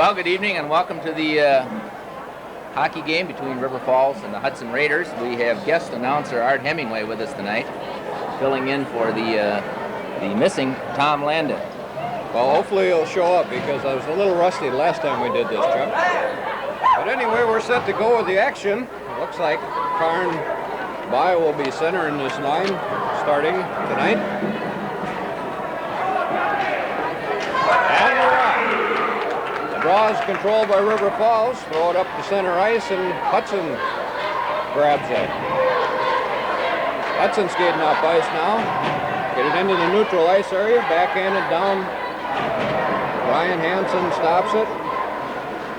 Well, good evening and welcome to the hockey game between River Falls and the Hudson Raiders. We have guest announcer Art Hemingway with us tonight, filling in for the missing Tom Landon. Well, hopefully he'll show up because I was a little rusty the last time we did this, Chuck. But anyway, we're set to go with the action. It looks like Karn By will be centering this line starting tonight. And we're off. The draw is controlled by River Falls. Throw it up to center ice and Hudson grabs it. Hudson skating off ice now. Get it into the neutral ice area, backhanded down. Ryan Hansen stops it.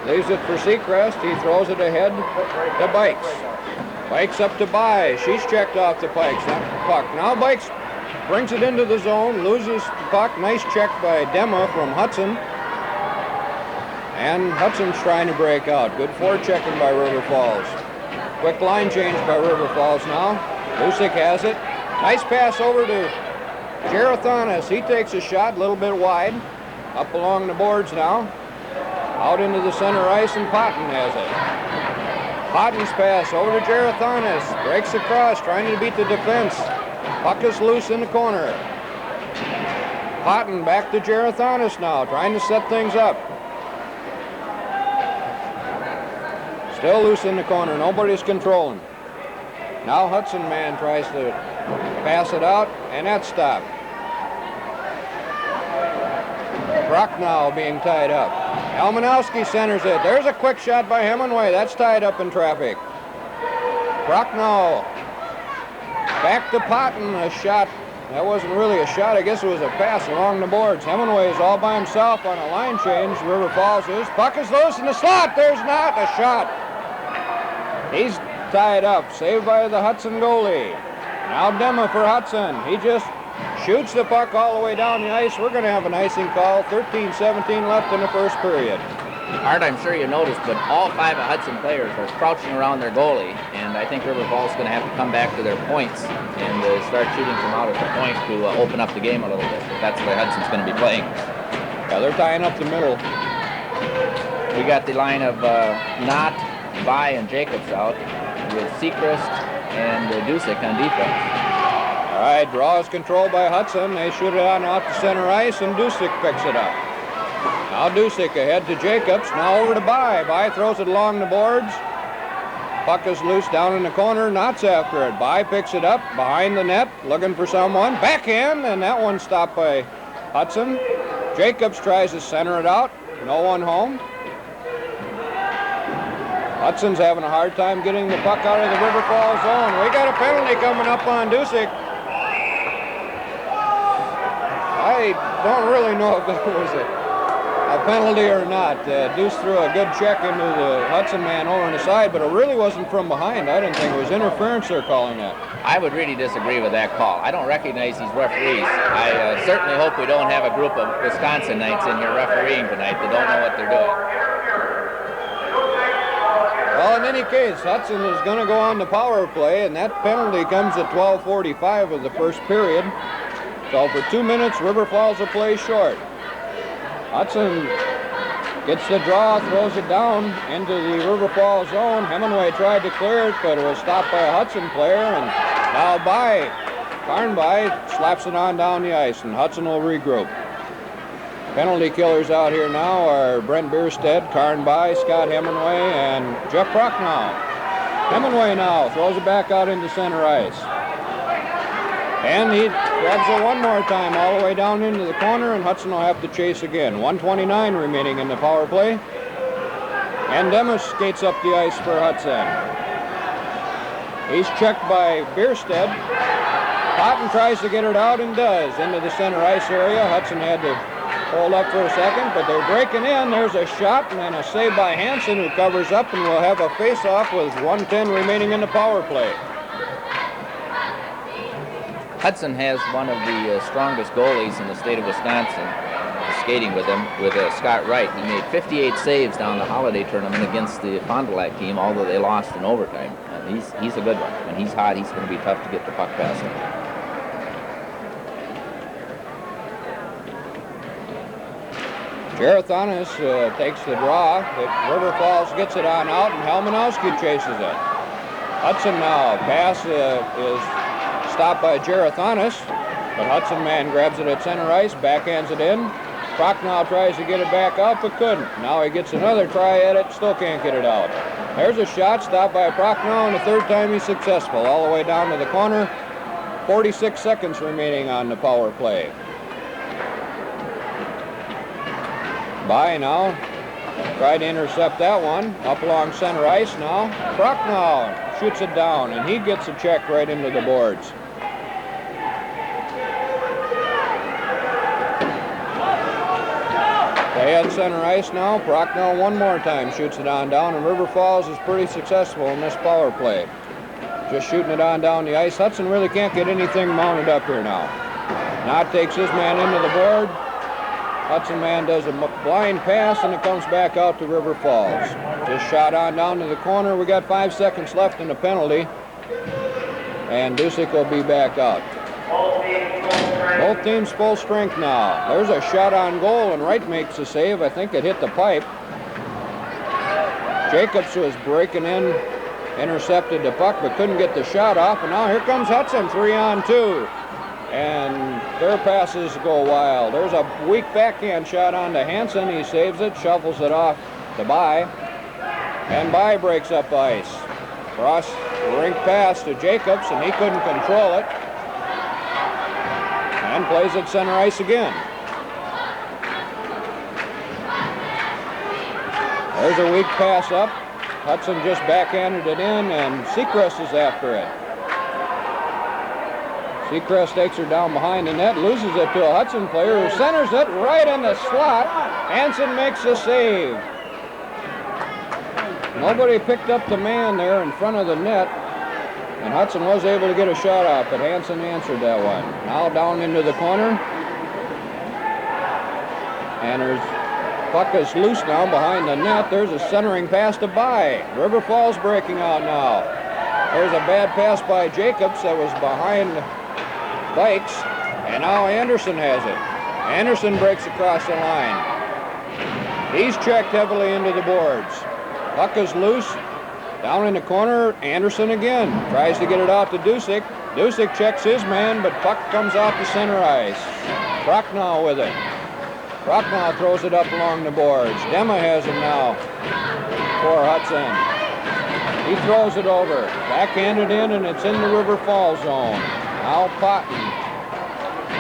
Leaves it for Seacrest. He throws it ahead to Bikes. Bikes up to By. She's checked off the puck. Now Bikes brings it into the zone, loses the puck. Nice check by Dema from Hudson. And Hudson's trying to break out. Good forechecking by River Falls. Quick line change by River Falls now. Lusick has it. Nice pass over to Gerathonis. He takes a shot a little bit wide. Up along the boards now. Out into the center ice, and Potton has it. Potton's pass over to Gerathonis. Breaks across, trying to beat the defense. Puck is loose in the corner. Potton back to Gerathonis now, trying to set things up. Still loose in the corner. Nobody's controlling. Now Hudson man tries to pass it out, and that's stopped. Brocknow being tied up. Almanowski centers it. There's a quick shot by Hemingway. That's tied up in traffic. Brocknow back to Potton. A shot. That wasn't really a shot. I guess it was a pass along the boards. Hemingway is all by himself on a line change. River Falls is. Puck is loose in the slot. There's not a shot. He's tied up. Saved by the Hudson goalie. Now Dema for Hudson. He just shoots the puck all the way down the ice. We're going to have an icing call. 13-17 left in the first period. Art, I'm sure you noticed, but all five of Hudson players are crouching around their goalie, and I think River Falls is going to have to come back to their points and start shooting from out at the point to open up the game a little bit. That's where Hudson's going to be playing. Yeah, they're tying up the middle. We got the line of Knott, By, and Jacobs out with Seacrest and Dusick on defense. All right, draw is controlled by Hudson. They shoot it on out to center ice, and Dusick picks it up. Now Dusick ahead to Jacobs. Now over to By. By throws it along the boards. Puck is loose down in the corner. Knott's after it. By picks it up behind the net, looking for someone. Backhand, and that one stopped by Hudson. Jacobs tries to center it out. No one home. Hudson's having a hard time getting the puck out of the River Falls zone. We got a penalty coming up on Dusick. I don't really know if that was a penalty or not. Deuce threw a good check into the Hudson man over on the side, but it really wasn't from behind. I didn't think it was interference they're calling that. I would really disagree with that call. I don't recognize these referees. I certainly hope we don't have a group of Wisconsinites in here refereeing tonight that don't know what they're doing. Well, in any case, Hudson is going to go on the power play, and that penalty comes at 12:45 of the first period. So for 2 minutes, River Falls will play short. Hudson gets the draw, throws it down into the River Falls zone. Hemingway tried to clear it, but it was stopped by a Hudson player, and now Karn By slaps it on down the ice, and Hudson will regroup. Penalty killers out here now are Brent Bierstead, Karn By, Scott Hemingway, and Jeff Brocknow. Hemingway now throws it back out into center ice. And he grabs it one more time all the way down into the corner, and Hudson will have to chase again. 1:29 remaining in the power play. And Demas skates up the ice for Hudson. He's checked by Bierstead. Potton tries to get it out and does into the center ice area. Hudson had to hold up for a second, but they're breaking in. There's a shot and then a save by Hansen, who covers up, and will have a face-off with 1:10 remaining in the power play. Hudson has one of the strongest goalies in the state of Wisconsin skating with him, with Scott Wright. He made 58 saves down the holiday tournament against the Fond du Lac team, although they lost in overtime. He's a good one. When he's hot, he's going to be tough to get the puck past him. Gerathonis takes the draw. River Falls gets it on out, and Helmanowski chases it. Hudson now. Pass is stopped by Gerathonis, but Hudson man grabs it at center ice, backhands it in. Prochnow tries to get it back out, but couldn't. Now he gets another try at it, still can't get it out. There's a shot stopped by Prochnow, and the third time he's successful, all the way down to the corner. 46 seconds remaining on the power play. By now, tried to intercept that one, up along center ice now. Prochnow shoots it down, and he gets a check right into the boards. They had center ice now. Prochnow one more time shoots it on down, and River Falls is pretty successful in this power play. Just shooting it on down the ice. Hudson really can't get anything mounted up here now. Knott takes his man into the board. Hudson man does a blind pass, and it comes back out to River Falls. Just shot on down to the corner. We got 5 seconds left in the penalty, and Dusick will be back out. Both teams full strength now. There's a shot on goal, and Wright makes the save. I think it hit the pipe. Jacobs was breaking in, intercepted the puck, but couldn't get the shot off. And now here comes Hudson, 3-on-2. And their passes go wild. There's a weak backhand shot on to Hansen. He saves it, shuffles it off to By. And By breaks up ice. Cross the rink pass to Jacobs, and he couldn't control it. And plays it center ice again. There's a weak pass up. Hudson just backhanded it in, and Seacrest is after it. Seacrest takes her down behind the net, loses it to a Hudson player who centers it right in the slot. Hansen makes the save. Nobody picked up the man there in front of the net, and Hudson was able to get a shot off, but Hansen answered that one. Now down into the corner. And there's puck is loose now behind the net. There's a centering pass to By. River Falls breaking out now. There's a bad pass by Jacobs that was behind Bikes, and now Anderson has it. Anderson breaks across the line. He's checked heavily into the boards. Puck is loose. Down in the corner, Anderson again. Tries to get it out to Dusick. Dusick checks his man, but puck comes out to center ice. Prochnow with it. Prochnow throws it up along the boards. Dema has it now for Hudson. He throws it over. Backhanded in, and it's in the River Falls zone. Now Potton.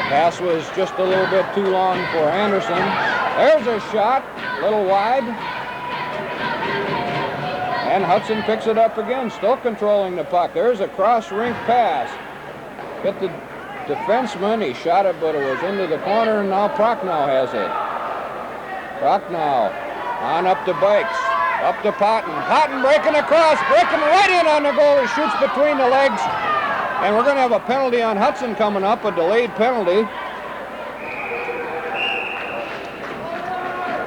Pass was just a little bit too long for Anderson. There's a shot, a little wide. And Hudson picks it up again, still controlling the puck. There's a cross-rink pass. Hit the defenseman, he shot it, but it was into the corner, and now Prochnow has it. Prochnow on up to Bikes, up to Potton. Potton breaking across, breaking right in on the goal. He shoots between the legs. And we're going to have a penalty on Hudson coming up, a delayed penalty.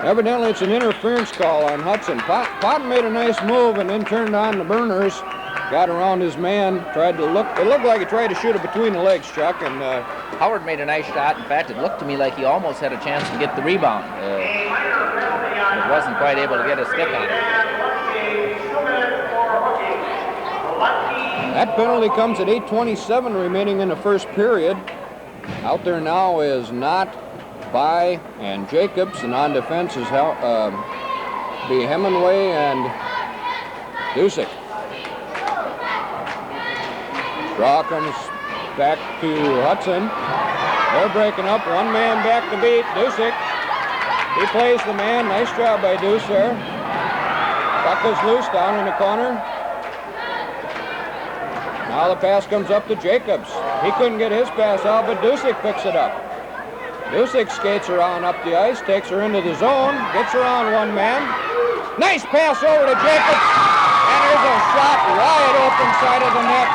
Evidently, it's an interference call on Hudson. Potton made a nice move and then turned on the burners, got around his man, tried to look. It looked like he tried to shoot it between the legs, Chuck. And Howard made a nice shot. In fact, it looked to me like he almost had a chance to get the rebound. But wasn't quite able to get a stick on it. That penalty comes at 8:27 remaining in the first period. Out there now is Knott, By, and Jacobs, and on defense is be Hemingway and Dusick. Draw comes back to Hudson. They're breaking up. One man back to beat. Dusick. He plays the man. Nice job by Deuce there. Puck is loose down in the corner. Now the pass comes up to Jacobs. He couldn't get his pass out, but Dusick picks it up. Dusick skates around up the ice, takes her into the zone, gets around one man. Nice pass over to Jacobs, and there's a shot wide open side of the net.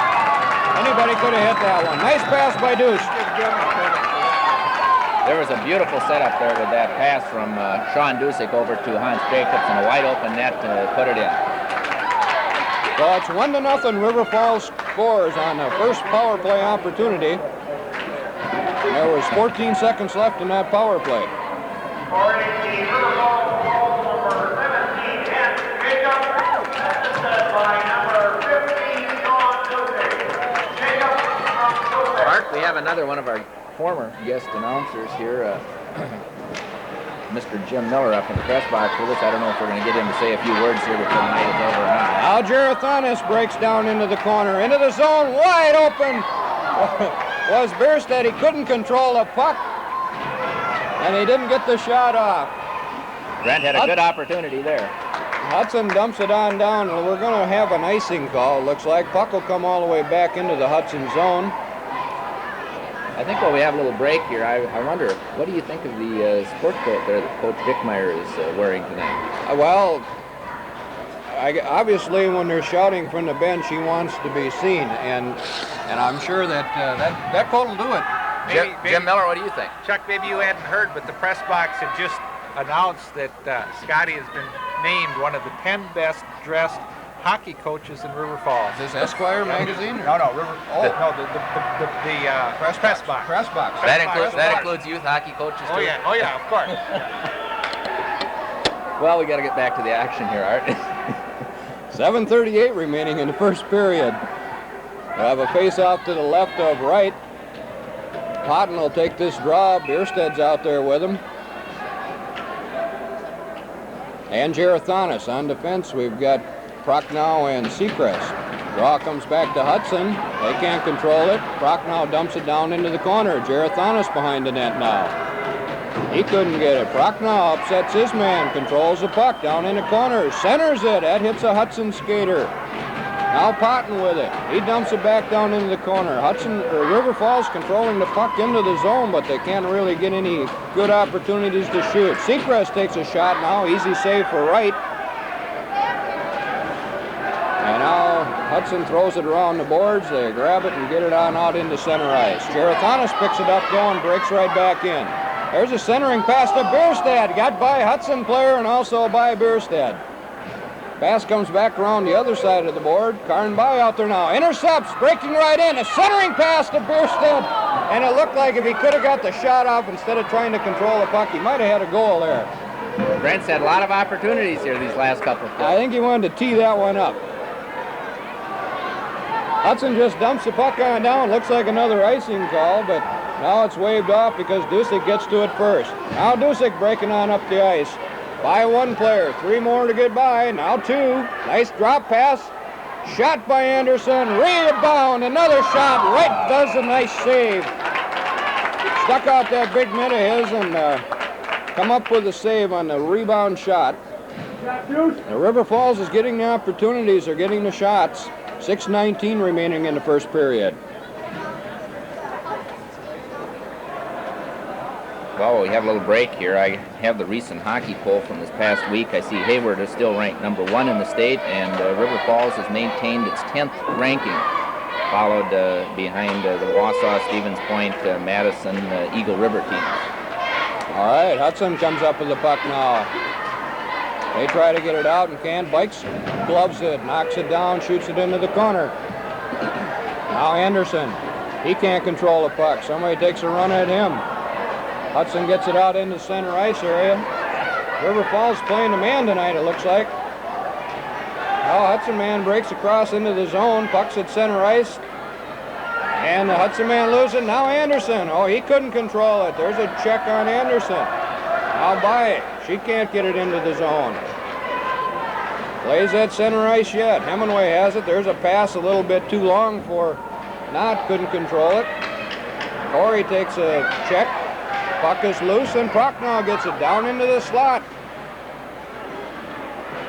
Anybody could have hit that one. Nice pass by Deuce. There was a beautiful setup there with that pass from Sean Dusick over to Hans Jacobs and a wide open net to put it in. So it's 1-0. River Falls scores on the first power play opportunity. There was 14 seconds left in that power play. Mark, we have another one of our former guest announcers here, Mr. Jim Miller up in the press box with us. I don't know if we're going to get him to say a few words here before the night is over or not. Now Gerathanis breaks down into the corner, into the zone, wide open was Bierstedt. He couldn't control the puck, and he didn't get the shot off. Brent had a good opportunity there. Hudson dumps it on down, and we're going to have an icing call, looks like. Puck will come all the way back into the Hudson zone. I think while we have a little break here, I wonder, what do you think of the sport coat there that Coach Dickmeyer is wearing tonight? Well, obviously when they're shouting from the bench, he wants to be seen, and I'm sure that that coat will do it. Jim Miller, what do you think? Chuck, maybe you hadn't heard, but the press box had just announced that Scotty has been named one of the 10 best dressed hockey coaches in River Falls. Is this Esquire magazine? No, River. Oh, no, the press box. Press box. That includes youth hockey coaches too? Oh yeah, of course. Well, we got to get back to the action here, Art. 7:38 remaining in the first period. We'll have a face-off to the left of right. Cotton will take this draw. Bierstedt's out there with him. And Gerathanis on defense. We've got Prochnow and Seacrest. Draw comes back to Hudson. They can't control it. Prochnow dumps it down into the corner. Gerathanis behind the net now. He couldn't get it. Prochnow upsets his man. Controls the puck down in the corner. Centers it. That hits a Hudson skater. Now Potton with it. He dumps it back down into the corner. River Falls controlling the puck into the zone, but they can't really get any good opportunities to shoot. Seacrest takes a shot now. Easy save for Wright. And now Hudson throws it around the boards. They grab it and get it on out into center ice. Gerathanis picks it up going, breaks right back in. There's a centering pass to Bierstedt. Got by Hudson player and also by Bierstedt. Pass comes back around the other side of the board. Karnby out there now. Intercepts, breaking right in. A centering pass to Bierstedt. And it looked like if he could have got the shot off instead of trying to control the puck, he might have had a goal there. Brent's had a lot of opportunities here these last couple of plays. I think he wanted to tee that one up. Hudson just dumps the puck on down. Looks like another icing call, but now it's waved off because Dusick gets to it first. Now Dusick breaking on up the ice. By one player, 3 more to get by, now 2. Nice drop pass, shot by Anderson, rebound, another shot, Wright does a nice save. Stuck out that big mitt of his and come up with a save on the rebound shot. The River Falls is getting the opportunities, they're getting the shots. 6:19 remaining in the first period. Well, we have a little break here. I have the recent hockey poll from this past week. I see Hayward is still ranked number 1 in the state, and River Falls has maintained its 10th ranking, followed behind the Wausau, Stevens Point, Madison, Eagle River teams. All right, Hudson comes up with the puck now. They try to get it out and can't. Bikes, gloves it, knocks it down, shoots it into the corner. Now Anderson, he can't control the puck. Somebody takes a run at him. Hudson gets it out into center ice area. River Falls playing the man tonight, it looks like. Now Hudson man breaks across into the zone, puck's at center ice. And the Hudson man loses it. Now Anderson, oh, he couldn't control it. There's a check on Anderson. Now by she can't get it into the zone. Plays at center ice yet. Hemingway has it. There's a pass a little bit too long for Knott, couldn't control it. Corey takes a check. Puck is loose and Prochnow gets it down into the slot.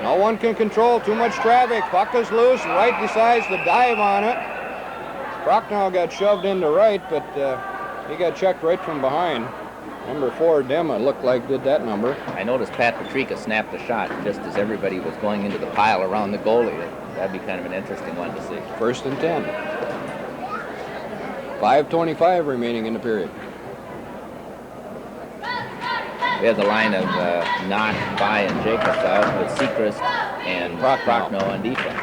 No one can control, too much traffic. Puck is loose, Wright decides to dive on it. Prochnow got shoved into Wright, but he got checked right from behind. Number 4, Dema, looked like did that number. I noticed Pat Patrica snapped the shot just as everybody was going into the pile around the goalie. That'd be kind of an interesting one to see. 1st and 10. 5:25 remaining in the period. We have the line of Knott, By, and Jacobs out with Seacrest and Prochnow on defense.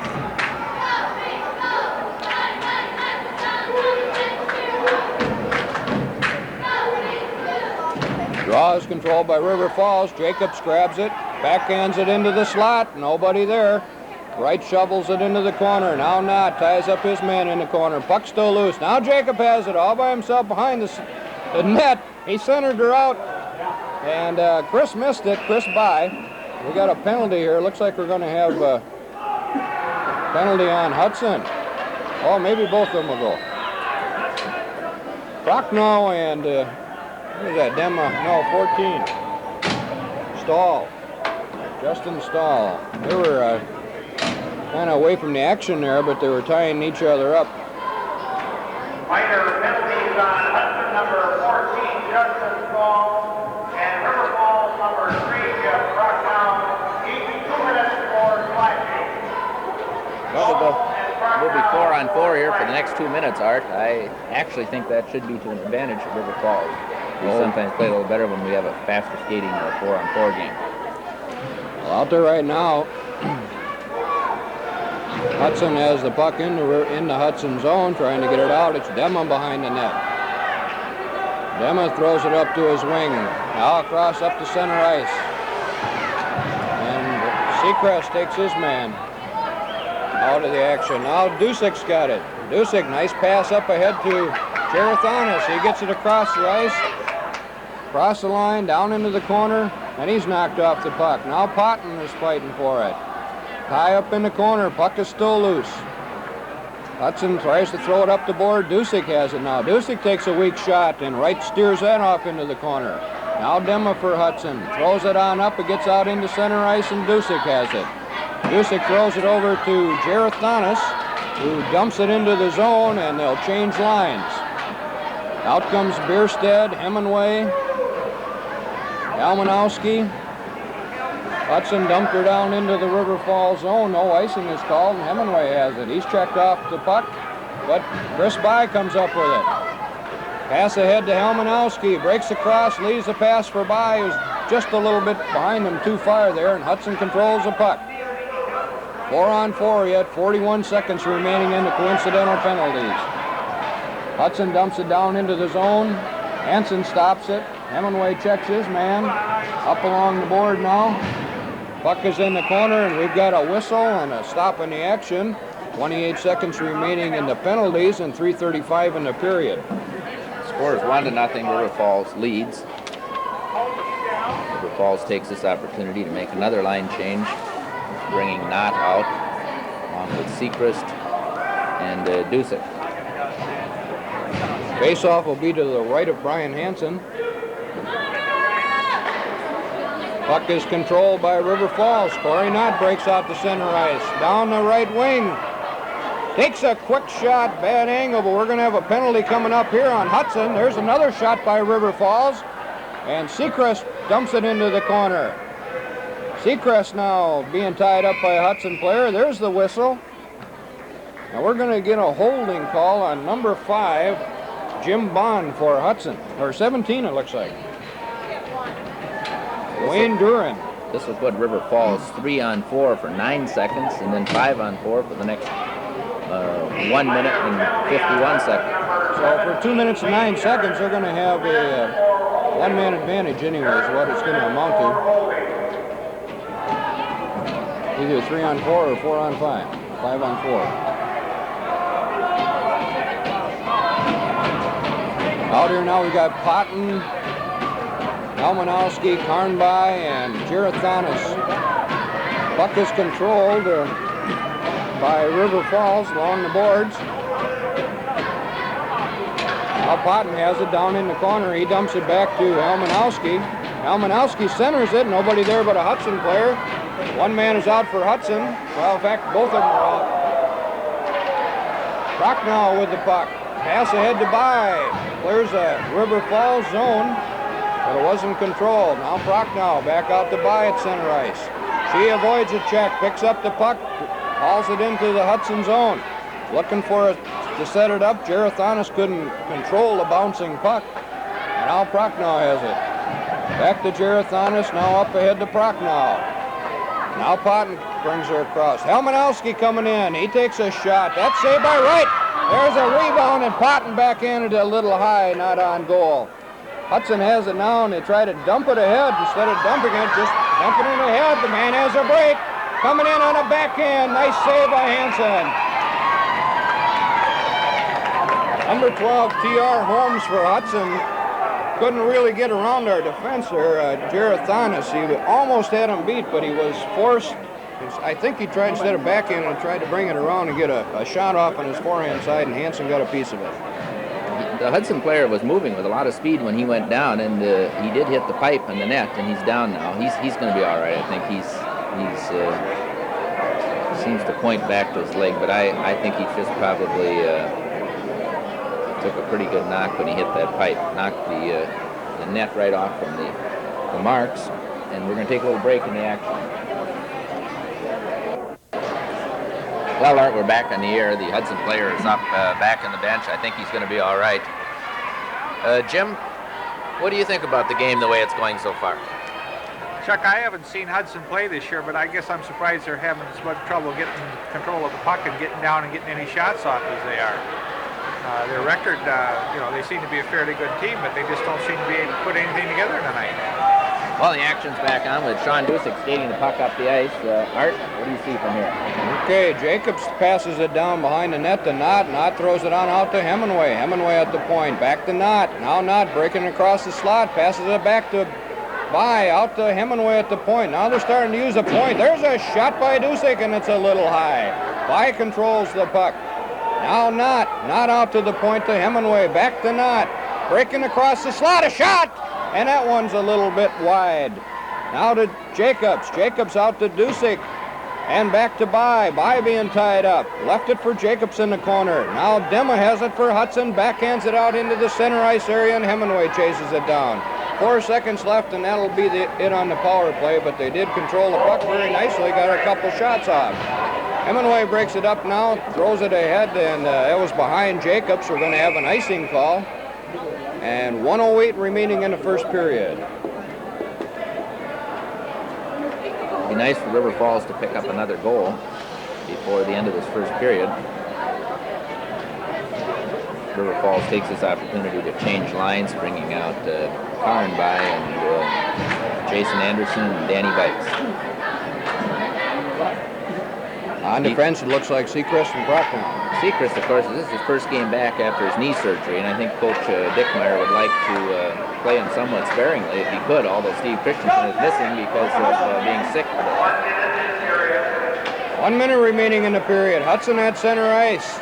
Draw is controlled by River Falls. Jacobs grabs it, backhands it into the slot. Nobody there. Wright shovels it into the corner. Now Knott ties up his man in the corner. Puck still loose. Now Jacob has it all by himself behind the net. He centered her out, and Chris missed it. Chris by. We got a penalty here. Looks like we're going to have a penalty on Hudson. Oh, maybe both of them will go. Prochnow and what is that? Dema? No, 14. Stahl. Justin Stahl. They were kind of away from the action there, but they were tying each other up. Minor penalties on Hudson number 14, Justin Stahl, and River Falls number 3, Jeff Prochnow, each 2 minutes for slashing. We'll be 4-on-4 here for the next 2 minutes, Art. I actually think that should be to an advantage of River Falls. We sometimes play a little better when we have a faster skating 4-on-4 game. Well, out there right now, Hudson has the puck in the Hudson zone, trying to get it out. It's Dema behind the net. Dema throws it up to his wing. Now across up to center ice. And Seacrest takes his man out of the action. Now Dusic's got it. Dusic, nice pass up ahead to Gerathanis. He gets it across the ice, across the line, down into the corner, and he's knocked off the puck. Now Potton is fighting for it. Tie up in the corner. Puck is still loose. Hudson tries to throw it up the board. Dusic has it now. Dusic takes a weak shot, and Wright steers that off into the corner. Now Dema for Hudson. Throws it on up. It gets out into center ice, and Dusic has it. Dusic throws it over to Gerathanis, who dumps it into the zone, and they'll change lines. Out comes Bierstead, Hemingway, Almanowski. Hudson dumped her down into the River Falls zone. No icing is called, and Hemingway has it. He's checked off the puck, but Chris By comes up with it. Pass ahead to Helmanowski. Breaks across, leaves the pass for By, who's just a little bit behind him, too far there, and Hudson controls the puck. 4-on-4 yet, 41 seconds remaining in the coincidental penalties. Hudson dumps it down into the zone. Hansen stops it. Hemingway checks his man. Up along the board now. Puck is in the corner, and we've got a whistle and a stop in the action. 28 seconds remaining in the penalties and 3:35 in the period. Score is 1-0. River Falls leads. River Falls takes this opportunity to make another line change, bringing Knott out along with Seacrest and Dusic. Face-off will be to the right of Brian Hansen. Puck is controlled by River Falls. Corey Knott breaks out to center ice. Down the right wing. Takes a quick shot, bad angle, but we're going to have a penalty coming up here on Hudson. There's another shot by River Falls, and Seacrest dumps it into the corner. Seacrest now being tied up by a Hudson player. There's the whistle. Now we're going to get a holding call on number 5, Jim Bond for Hudson, or 17 it looks like. Wayne Duran. This will put River Falls 3-on-4 for 9 seconds, and then 5-on-4 for the next 1 minute and 51 seconds. So for 2 minutes and 9 seconds, they're going to have a one-man advantage anyways, what it's going to amount to. Either 3-on-4 or 4-on-5, 5-on-4. Out here now we got Potton, Almanowski, Karnby, and Gerathanis. Puck is controlled by River Falls along the boards. Now Potton has it down in the corner. He dumps it back to Almanowski. Almanowski centers it. Nobody there but a Hudson player. One man is out for Hudson. Well, in fact, both of them are out. Prochnow with the puck. Pass ahead to By. Clears a River Falls zone, but it wasn't controlled. Now Prochnow back out to By at center ice. She avoids a check, picks up the puck, hauls it into the Hudson zone. Looking for it to set it up. Gerathanis couldn't control the bouncing puck. And now Prochnow has it. Back to Gerathanis, now up ahead to Prochnow. Now Potton brings her across. Helmanowski coming in. He takes a shot. That's saved by Wright. There's a rebound, and Potton backhanded a little high, not on goal. Hudson has it now, and they try to dump it ahead. Instead of dumping it, just dumping it ahead. The man has a break. Coming in on a backhand. Nice save by Hansen. Number 12, T.R. Holmes for Hudson. Couldn't really get around our defenser, Gerathanis. He almost had him beat, but he was forced. I think he tried, instead of backhand, and tried to bring it around and get a shot off on his forehand side, and Hansen got a piece of it. The Hudson player was moving with a lot of speed when he went down, and he did hit the pipe in the net, and he's down now. He's going to be all right. I think he's seems to point back to his leg, but I think he just probably took a pretty good knock when he hit that pipe, knocked the net right off from the marks, and we're going to take a little break in the action. Well, Art, we're back on the air. The Hudson player is up back on the bench. I think he's going to be all right. Jim, what do you think about the game the way it's going so far? Chuck, I haven't seen Hudson play this year, but I guess I'm surprised they're having as much trouble getting control of the puck and getting down and getting any shots off as they are. Their record, they seem to be a fairly good team, but they just don't seem to be able to put anything together tonight. Well, the action's back on with Sean Dusick skating the puck up the ice. Art, what do you see from here? Okay, Jacobs passes it down behind the net to Knott. Knott throws it on out to Hemingway. Hemingway at the point. Back to Knott. Now Knott breaking across the slot. Passes it back to By. Out to Hemingway at the point. Now they're starting to use a point. There's a shot by Dusick, and it's a little high. By controls the puck. Now Knott. Knott out to the point to Hemingway. Back to Knott. Breaking across the slot. A shot! And that one's a little bit wide. Now to Jacobs. Jacobs out to Dusick. And back to By. By being tied up. Left it for Jacobs in the corner. Now Dema has it for Hudson. Backhands it out into the center ice area, and Hemingway chases it down. 4 seconds left, and that'll be it on the power play, but they did control the puck very nicely. Got a couple shots off. Hemingway breaks it up now, throws it ahead, and it was behind Jacobs. We're going to have an icing call. And 1:08 remaining in the first period. It'd be nice for River Falls to pick up another goal before the end of this first period. River Falls takes this opportunity to change lines, bringing out Karnby and Jason Anderson and Danny Bikes. On defense, it looks like Seacrest and Brockman. Seacrest, of course, this is his first game back after his knee surgery, and I think Coach Dickmeyer would like to play him somewhat sparingly if he could, although Steve Christensen is missing because of being sick. 1 minute remaining in the period. Hudson at center ice.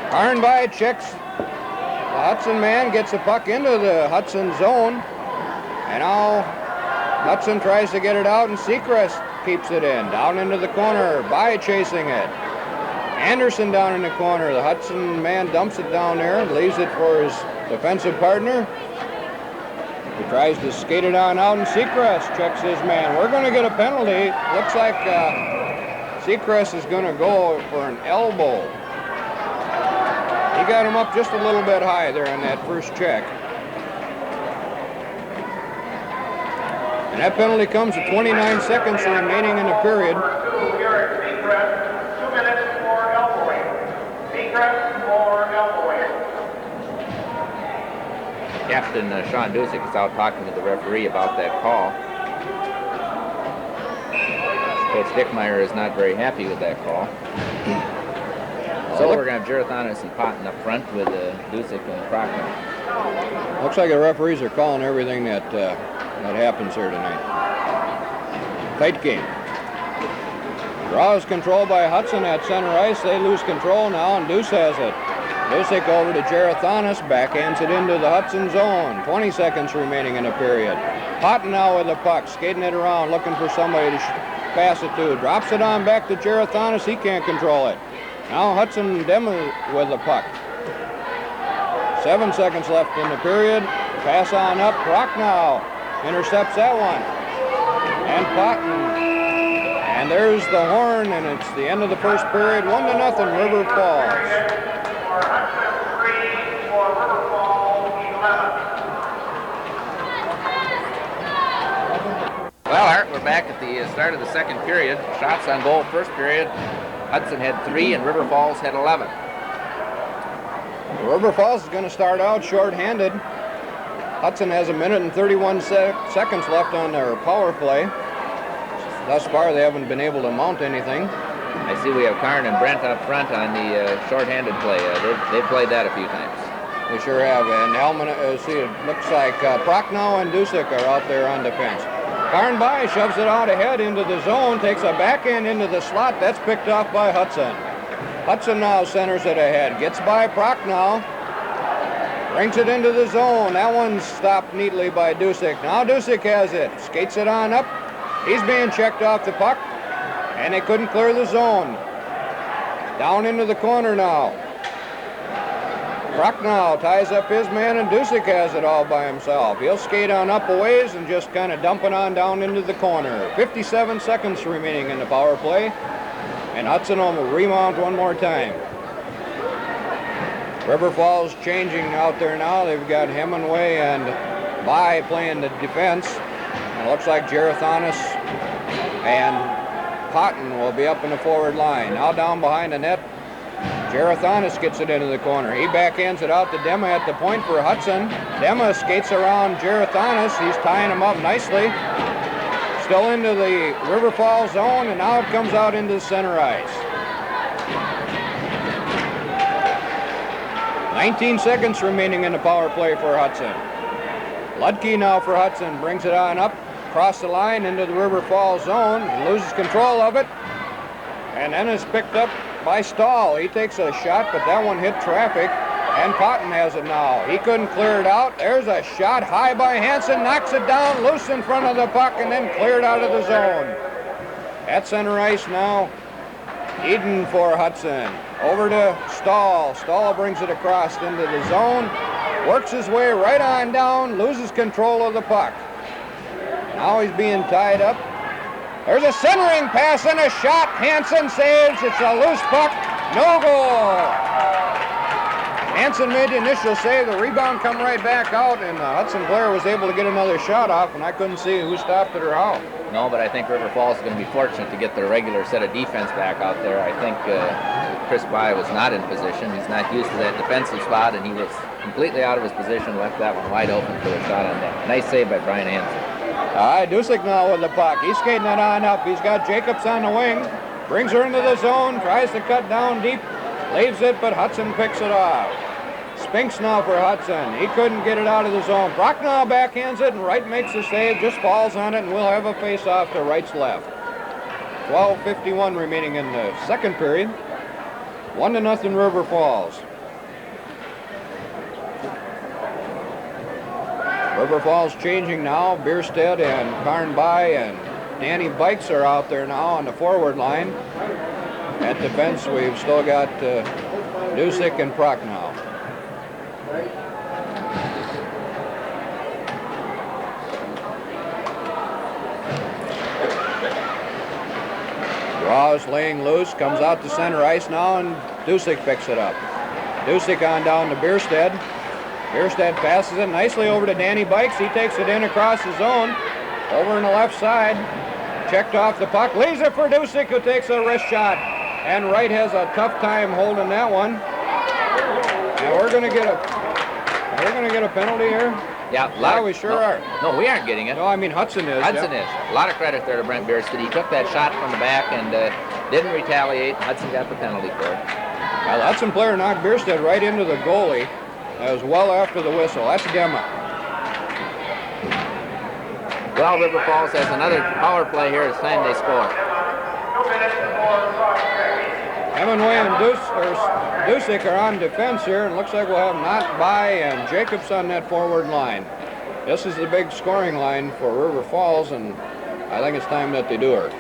Karnby checks. The Hudson man gets the puck into the Hudson zone. And now Hudson tries to get it out, and Seacrest keeps it in. Down into the corner. By chasing it. Anderson down in the corner. The Hudson man dumps it down there, leaves it for his defensive partner. He tries to skate it on out, and Seacrest checks his man. We're going to get a penalty. Looks like Seacrest is going to go for an elbow. He got him up just a little bit high there on that first check. And that penalty comes at 29 seconds remaining in the period. Captain Sean Dusick is out talking to the referee about that call. Coach Dickmeyer is not very happy with that call. So we're going to have Gerathanis and Potton up front with Dusick and Crockman. Looks like the referees are calling everything that happens here tonight. Tight game. Draw is controlled by Hudson at center ice. They lose control now, and Deuce has it. Dusick over to Gerathanis, backhands it into the Hudson zone. 20 seconds remaining in the period. Potton now with the puck, skating it around, looking for somebody to pass it to. Drops it on back to Gerathanis. He can't control it. Now Hudson Dema with the puck. 7 seconds left in the period. Pass on up. Prochnow intercepts that one. And Potton. And there's the horn, and it's the end of the first period. 1-0 River Falls. Well, Art, we're back at the start of the second period. Shots on goal first period. Hudson had 3 and River Falls had 11. River Falls is going to start out short-handed. Hudson has 1 minute and 31 seconds left on their power play. Thus far, they haven't been able to mount anything. I see we have Karn and Brent up front on the short-handed play. They've played that a few times. They sure have. And Hellman, see, it looks like Prochnow and Dusick are out there on defense. Karn by shoves it out ahead into the zone, takes a backhand into the slot. That's picked off by Hudson. Hudson now centers it ahead, gets by Prochnow, brings it into the zone. That one's stopped neatly by Dusick. Now Dusick has it, skates it on up. He's being checked off the puck, and they couldn't clear the zone. Down into the corner now. Prochnow ties up his man, and Dusick has it all by himself. He'll skate on up a ways and just kind of dump it on down into the corner. 57 seconds remaining in the power play, and Hudson will remount one more time. River Falls changing out there now. They've got Hemingway and By playing the defense. It looks like Gerathonis and Cotton will be up in the forward line. Now down behind the net, Gerathonis gets it into the corner. He backhands it out to Dema at the point for Hudson. Dema skates around Gerathonis. He's tying him up nicely. Still into the River Falls zone, and now it comes out into the center ice. 19 seconds remaining in the power play for Hudson. Ludke now for Hudson, brings it on up, across the line into the River Falls zone. He loses control of it, and then is picked up by Stahl. He takes a shot, but that one hit traffic, and Cotton has it now. He couldn't clear it out. There's a shot high by Hansen, knocks it down, loose in front of the puck, and then cleared out of the zone. At center ice now, Eden for Hudson. Over to Stahl. Stahl brings it across into the zone, works his way right on down, loses control of the puck. Now he's being tied up. There's a centering pass and a shot. Hansen saves. It's a loose puck. No goal. Hansen made the initial save. The rebound come right back out, and the Hudson player was able to get another shot off, and I couldn't see who stopped it or how. No, but I think River Falls is going to be fortunate to get their regular set of defense back out there. I think Chris By was not in position. He's not used to that defensive spot, and he was completely out of his position, left that one wide open for a shot on that. Nice save by Brian Hansen. All right, Dusick now with the puck. He's skating it on up. He's got Jacobs on the wing. Brings her into the zone, tries to cut down deep, leaves it, but Hudson picks it off. Spinks now for Hudson. He couldn't get it out of the zone. Prochnow backhands it, and Wright makes the save, just falls on it, and we'll have a face-off to Wright's left. 12:51 remaining in the second period. 1-0 River Falls. River Falls changing now. Bierstead and Karn By and Danny Bikes are out there now on the forward line. At defense, we've still got Dusick and Prochnow. Draws laying loose, comes out to center ice now, and Dusick picks it up. Dusick on down to Bierstead. Bierstead passes it nicely over to Danny Bikes. He takes it in across the zone. Over on the left side. Checked off the puck. Leaves it for Dusick, who takes a wrist shot. And Wright has a tough time holding that one. And we're gonna get a penalty here. Yeah, we sure are. No, we aren't getting it. No, I mean Hudson is. Hudson is. A lot of credit there to Brent Bierstead. He took that shot from the back and didn't retaliate. Hudson got the penalty for it. Well, the Hudson player knocked Bierstead right into the goalie. That was well after the whistle. That's Dema. Well, River Falls has another power play here. It's time they score. Hemingway and Dusick are on defense here, and looks like we'll have Knott, By, and Jacobs on that forward line. This is the big scoring line for River Falls, and I think it's time that they do her.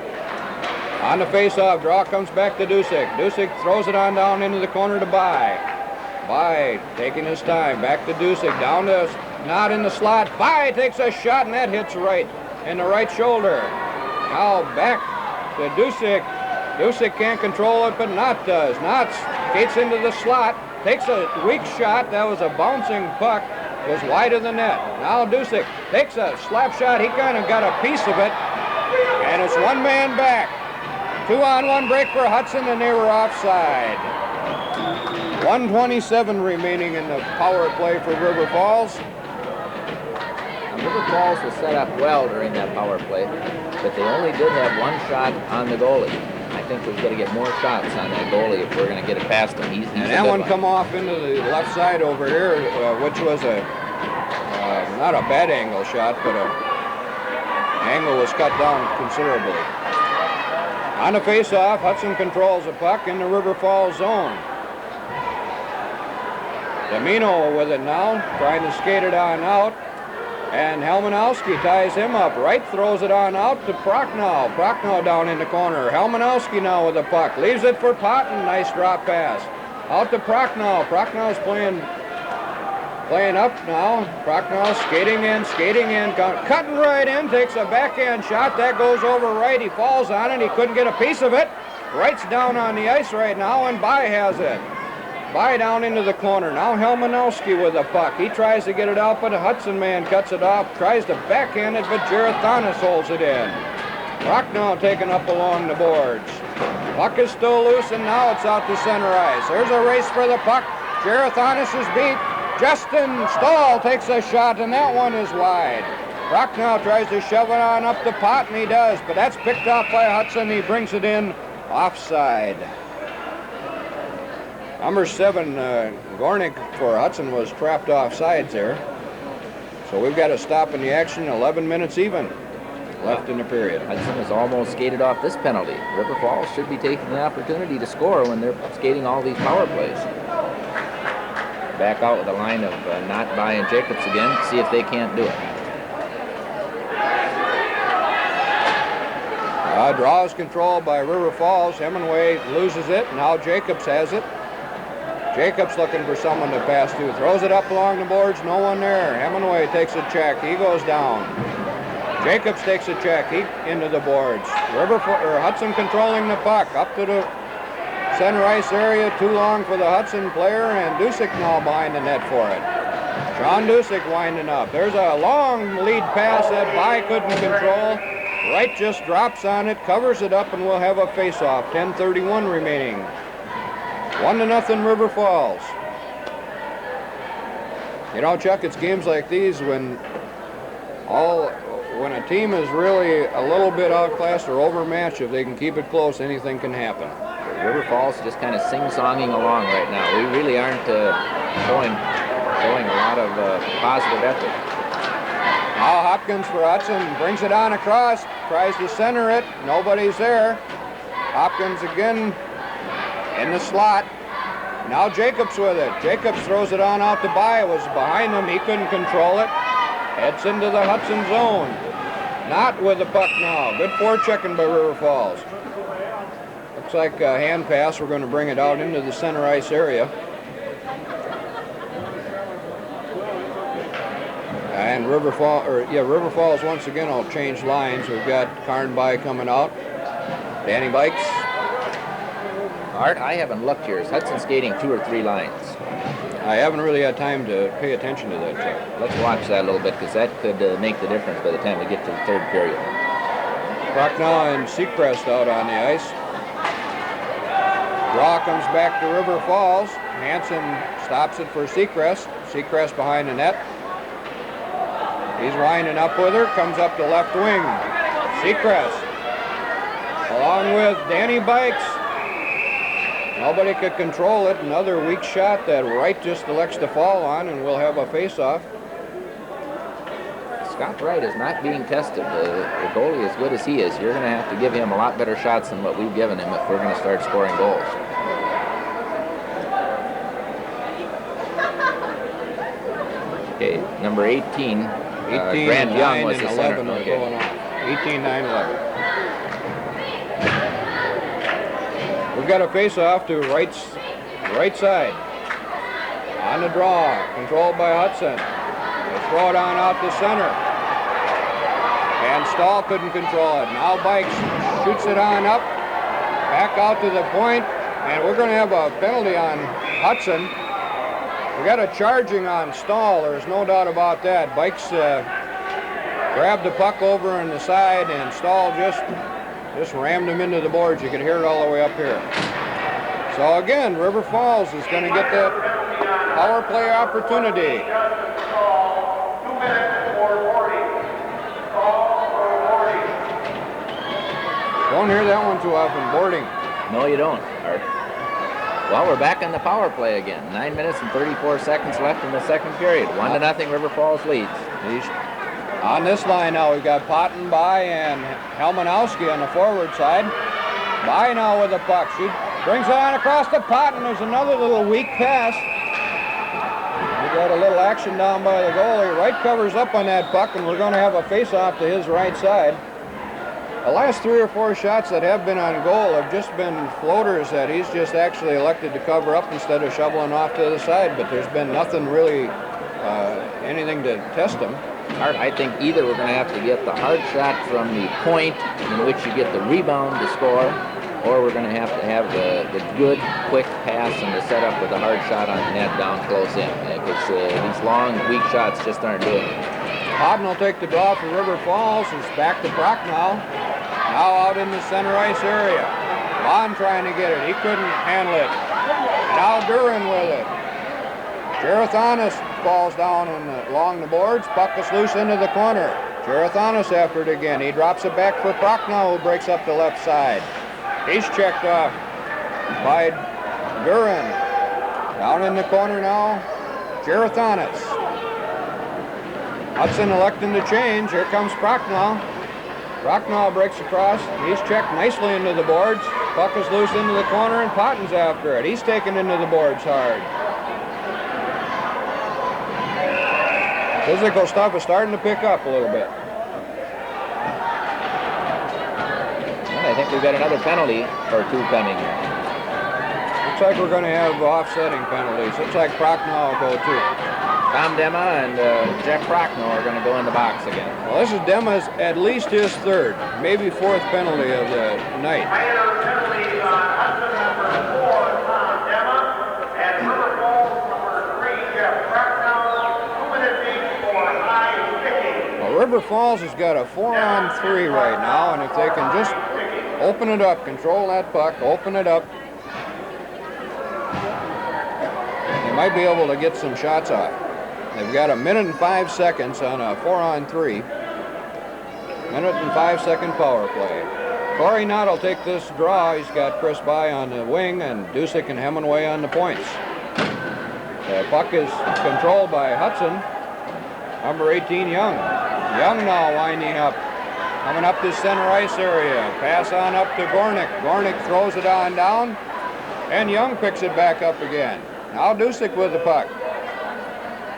On the face-off, draw comes back to Dusick. Dusick throws it on down into the corner to By. By taking his time, back to Dusick, down to Knott in the slot. By takes a shot, and that hits Wright in the right shoulder. Now back to Dusick. Dusick can't control it, but Knott does. Knott skates into the slot, takes a weak shot. That was a bouncing puck. It was wide of the net. Now Dusick takes a slap shot. He kind of got a piece of it, and it's one man back. 2-on-1 break for Hudson, and they were offside. 1:27 remaining in the power play for River Falls. River Falls was set up well during that power play, but they only did have one shot on the goalie. I think we've got to get more shots on that goalie if we're going to get it past him. He's And that one come off into the left side over here, which was a not a bad angle shot, but a angle was cut down considerably. On the face-off, Hudson controls the puck in the River Falls zone. Domino with it now, trying to skate it on out. And Helmanowski ties him up. Wright throws it on out to Prochnow. Prochnow down in the corner. Helmanowski now with the puck. Leaves it for Potten. Nice drop pass. Out to Prochnow. Prochnow's playing up now. Prochnow skating in, cutting right in, takes a backhand shot. That goes over Wright. He falls on it. He couldn't get a piece of it. Wright's down on the ice right now, and By has it. By down into the corner. Now Helmanowski with the puck. He tries to get it out, but a Hudson man cuts it off. Tries to backhand it, but Gerathanis holds it in. Prochnow taken up along the boards. Puck is still loose, and now it's out to center ice. There's a race for the puck. Gerathanis is beat. Justin Stahl takes a shot, and that one is wide. Prochnow tries to shove it on up the pot, and he does, but that's picked off by Hudson. He brings it in offside. Number 7, Gornick for Hudson was trapped offsides there. So we've got to stop in the action. 11 minutes even left in the period. Hudson has almost skated off this penalty. River Falls should be taking the opportunity to score when they're skating all these power plays. Back out with a line of Not By and Jacobs again, see if they can't do it. Draws control by River Falls. Hemingway loses it. Now Jacobs has it. Jacobs looking for someone to pass to. Throws it up along the boards. No one there. Hemingway takes a check. He goes down. Jacobs takes a check. He into the boards. Hudson controlling the puck. Up to the center ice area. Too long for the Hudson player. And Dusick now behind the net for it. John Dusick winding up. There's a long lead pass that By couldn't control. Wright just drops on it. Covers it up, and we'll have a face-off. 10:31 remaining. 1-0 River Falls. You know, Chuck, it's games like these when a team is really a little bit outclassed or overmatched, if they can keep it close, anything can happen. River Falls just kind of sing-songing along right now. We really aren't showing a lot of positive effort. Now Hopkins for Hudson brings it on across, tries to center it. Nobody's there. Hopkins again in the slot. Now Jacobs with it. Jacobs throws it on out to By. It was behind him. He couldn't control it. Heads into the Hudson zone. Not with the puck now. Good forechecking by River Falls. Looks like a hand pass. We're going to bring it out into the center ice area. And River Falls once again will change lines. We've got Karnby coming out. Danny Bikes. Art, I haven't looked here. Is Hudson skating 2 or 3 lines? I haven't really had time to pay attention to that, Chuck. Let's watch that a little bit, because that could make the difference by the time we get to the 3rd period. Prochnow and Seacrest out on the ice. Draw comes back to River Falls. Hansen stops it for Seacrest. Seacrest behind the net. He's winding up with her. Comes up to left wing. Seacrest. Along with Danny Bikes. Nobody could control it. Another weak shot that Wright just elects to fall on, and we'll have a face-off. Scott Wright is not being tested. The goalie, as good as he is, you're going to have to give him a lot better shots than what we've given him if we're going to start scoring goals. Okay, number 18. 18, Grant Young 9, was and the 11 center. are Okay. going off. 18, 9, 11. We've got a face-off to right side. On the draw, controlled by Hudson. They throw it on out to center. And Stahl couldn't control it. Now Bikes shoots it on up, back out to the point, and we're going to have a penalty on Hudson. We got a charging on Stahl, there's no doubt about that. Bikes grabbed the puck over on the side, and Stahl just rammed him into the boards. You could hear it all the way up here. So again, River Falls is going to get that power play opportunity. 2 minutes for 40. Don't hear that one too often, boarding. No, you don't, Art. Well, we're back in the power play again. 9 minutes and 34 seconds left in the second period. 1-0 River Falls leads. On this line now, we've got Potton by and Helmanowski on the forward side. By now with the puck. She brings it on across to Potton. There's another little weak pass. We got a little action down by the goalie. Wright covers up on that puck, and we're going to have a face-off to his right side. The last 3 or 4 shots that have been on goal have just been floaters that he's just actually elected to cover up instead of shoveling off to the side, but there's been nothing really, anything to test him. Art, I think either we're going to have to get the hard shot from the point in which you get the rebound to score, or we're going to have the good, quick pass and the setup with a hard shot on the net down close in. Because these long, weak shots just aren't doing it. Hodden will take the draw for River Falls. It's back to Prochnow. Now out in the center ice area. Bond trying to get it. He couldn't handle it. Now Duran with it. Gerathanis falls down along the boards. Puck is loose into the corner. Gerathanis after it again. He drops it back for Prochnow, who breaks up the left side. He's checked off by Duran. Down in the corner now, Gerathanis. Hudson electing to change. Here comes Prochnow. Prochnow breaks across. He's checked nicely into the boards. Puck is loose into the corner, and Potton's after it. He's taken into the boards hard. Physical stuff is starting to pick up a little bit. And I think we've got another penalty or 2 coming here. Looks like we're going to have offsetting penalties. Looks like Prochnow will go too. Tom Dema and Jeff Prochnow are going to go in the box again. Well, this is Dema's at least his 3rd, maybe 4th penalty of the night. Minor penalties on Hudson number 4, Tom Dema, and River Falls number 3, Jeff Prochnow. 2 minutes each for high sticking. Well, River Falls has got a 4-on-3 right now, and if they can just open it up, control that puck, open it up, they might be able to get some shots off. They've got 1 minute and 5 seconds on a 4-on-3. 1-minute-and-5-second power play. Corey Knott will take this draw. He's got Chris By on the wing and Dusick and Hemingway on the points. The puck is controlled by Hudson. Number 18, Young. Young now winding up. Coming up this center ice area. Pass on up to Gornick. Gornick throws it on down. And Young picks it back up again. Now Dusick with the puck.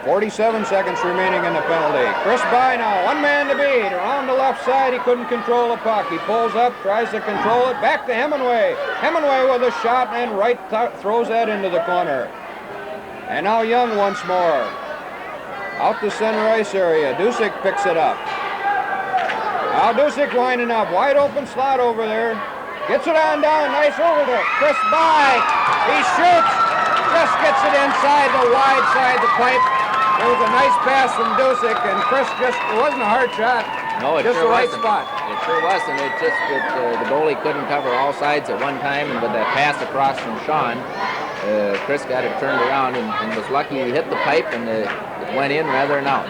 47 seconds remaining in the penalty. Chris By now, 1 man to beat. Around the left side, he couldn't control the puck. He pulls up, tries to control it. Back to Hemingway. Hemingway with a shot, and Wright throws that into the corner. And now Young once more. Out the center ice area. Dusick picks it up. Now Dusick winding up. Wide open slot over there. Gets it on down. Nice over to Chris By. He shoots. Just gets it inside the wide side of the pipe. There was a nice pass from Dusick, and Chris just, it wasn't a hard shot. No, it just sure the right wasn't. spot. It sure wasn't. It just that the goalie couldn't cover all sides at one time, and with that pass across from Sean, Chris got it turned around and was lucky he hit the pipe, and it went in rather than out.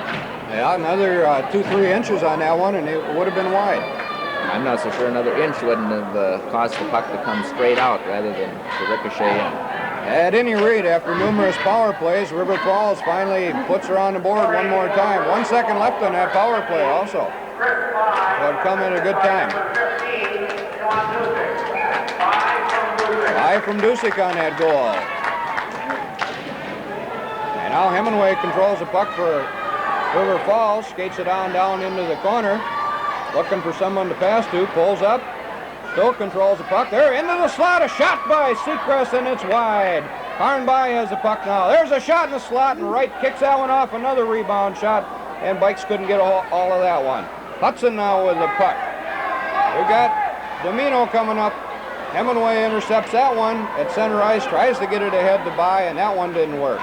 Yeah, another 2-3 inches on that one, and it would have been wide. I'm not so sure another inch wouldn't have caused the puck to come straight out rather than to ricochet in. At any rate, after numerous power plays, River Falls finally puts her on the board one more time. 1 second left on that power play also. So it'd come at a good time. 5 from Dusick on that goal. And now Hemingway controls the puck for River Falls, skates it down into the corner. Looking for someone to pass to, pulls up. Still controls the puck. There, into the slot, a shot by Seacrest, and it's wide. Harnby has the puck now. There's a shot in the slot, and Wright kicks that one off. Another rebound shot, and Bikes couldn't get all of that one. Hudson now with the puck. We got Domino coming up. Hemingway intercepts that one at center ice, tries to get it ahead to By, and that one didn't work.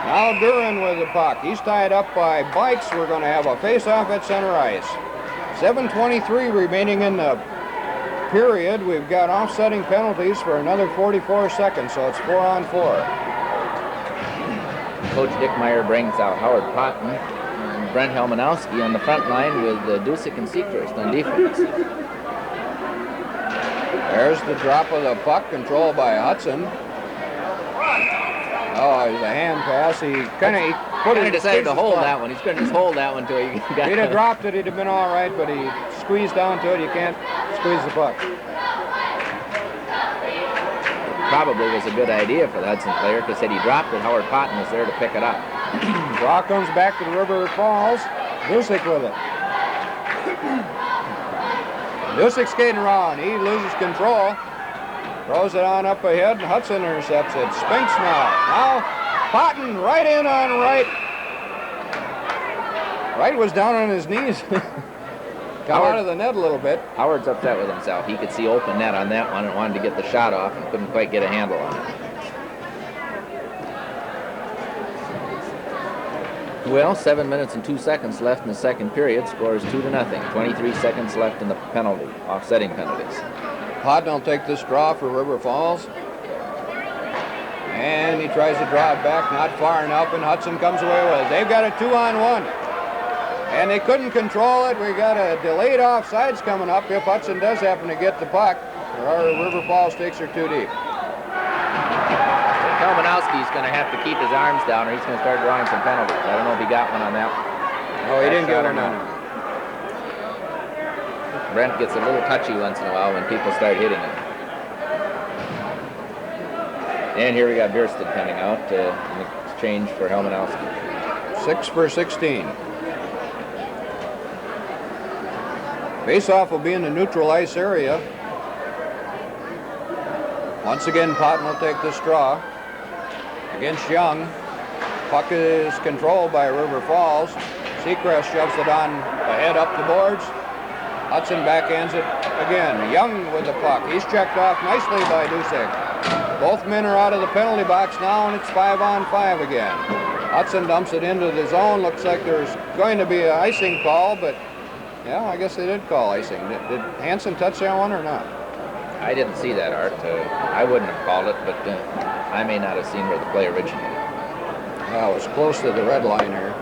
Now Duran with the puck. He's tied up by Bikes. We're going to have a face-off at center ice. 7:23 remaining in the period. We've got offsetting penalties for another 44 seconds, so it's 4-on-4. Coach Dickmeyer brings out Howard Potton and Brent Helmanowski on the front line with Dusick and Seacrest on defense. There's the drop of the puck, controlled by Hudson. Oh, it was a hand pass. He kind of decided to hold that one. He's going to just hold that one until he got If he'd have dropped it, he'd have been all right, but he squeezed down to it. You can't squeeze the puck. Probably was a good idea for the Hudson player, because had he dropped it, Howard Potton was there to pick it up. Draw comes back to the River Falls. Dusick with it. Dusick skating around. He loses control. Throws it on up ahead. Hudson intercepts it. Spinks now. Now Potton right in on Wright. Wright was down on his knees. Come out of the net a little bit. Howard's upset with himself. He could see open net on that one and wanted to get the shot off and couldn't quite get a handle on it. Well, 7 minutes and 2 seconds left in the second period. Score is 2-0. 23 seconds left in the penalty, offsetting penalties. Potton will take this draw for River Falls. And he tries to draw it back, not far enough, and Hudson comes away with it. They've got a 2-on-1. And they couldn't control it. We got a delayed offsides coming up if Hudson does happen to get the puck, or River Falls takes her too deep. Kalmanowski's going to have to keep his arms down, or he's going to start drawing some penalties. I don't know if he got one on that one. No, he didn't get one on it. Brent gets a little touchy once in a while when people start hitting him. And here we got Bierstead coming out in exchange for Helmanowski. 6 for 16. Face-off will be in the neutral ice area. Once again, Potton will take this draw against Young. Puck is controlled by River Falls. Seacrest shoves it on ahead up the boards. Hudson backhands it again. Young with the puck. He's checked off nicely by Dusick. Both men are out of the penalty box now, and it's 5-on-5 again. Hudson dumps it into the zone. Looks like there's going to be an icing call, but yeah, I guess they did call icing. Did Hansen touch that one or not? I didn't see that, Art. I wouldn't have called it, but I may not have seen where the play originated. Yeah, it was close to the red line here.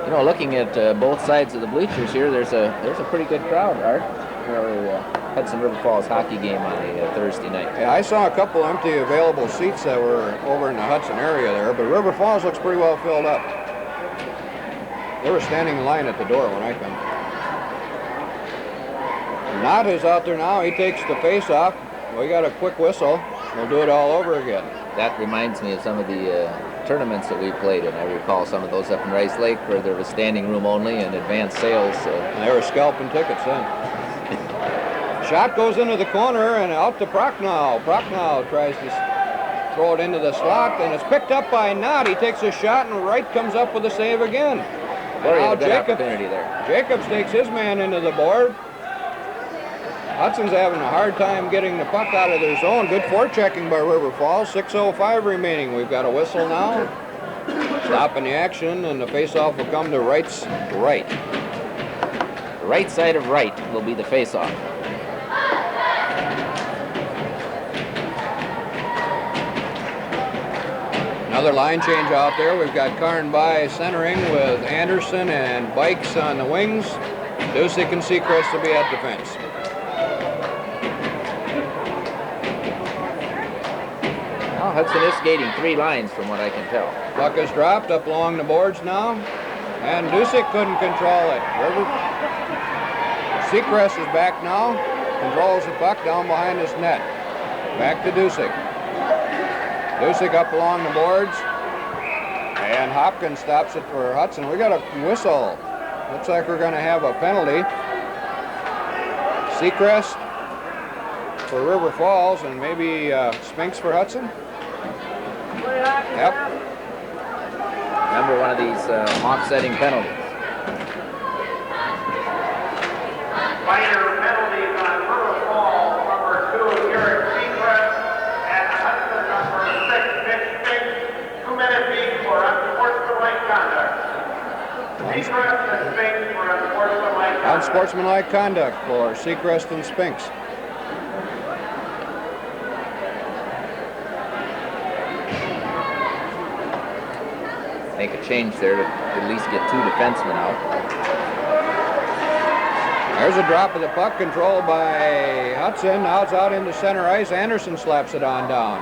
You know, looking at both sides of the bleachers here, there's a pretty good crowd, Art, for Hudson River Falls hockey game on a Thursday night. Yeah, I saw a couple empty available seats that were over in the Hudson area there, but River Falls looks pretty well filled up. They were standing in line at the door when I come. Knott is out there now. He takes the face-off. We got a quick whistle. We'll do it all over again. That reminds me of some of the tournaments that we played in. I recall some of those up in Rice Lake where there was standing room only and advanced sales. And they were scalping tickets then. Shot goes into the corner and out to Prochnow. Prochnow tries to throw it into the slot, and it's picked up by Knott. He takes a shot, and Wright comes up with a save again. Very good opportunity there. Jacobs takes his man into the board. Hudson's having a hard time getting the puck out of their zone. Good forechecking by River Falls. 6:05 remaining. We've got a whistle now. Stopping the action, and the faceoff will come to Wright's right. The right side of Wright will be the faceoff. Another line change out there. We've got Karnby centering with Anderson and Bikes on the wings. Dusick and Seacrest to be at defense. Well, Hudson is skating 3 lines from what I can tell. Puck is dropped up along the boards now, and Dusick couldn't control it. Seacrest is back now, controls the puck down behind his net. Back to Dusick. Dusick up along the boards, and Hopkins stops it for Hudson. We got a whistle. Looks like we're going to have a penalty. Seacrest for River Falls, and maybe Spinks for Hudson. Yep. Remember, one of these offsetting penalties. Minor penalties on River Falls, number 2, Garrett Seacrest, and Hudson, number 6, Mitch Spinks, 2 minutes each for unsportsmanlike conduct. Seacrest and Spinks for unsportsmanlike conduct. Unsportsmanlike conduct for Seacrest and Spinks. Make a change there to at least get 2 defensemen out. There's a drop of the puck controlled by Hudson. Now it's out into center ice. Anderson slaps it on down.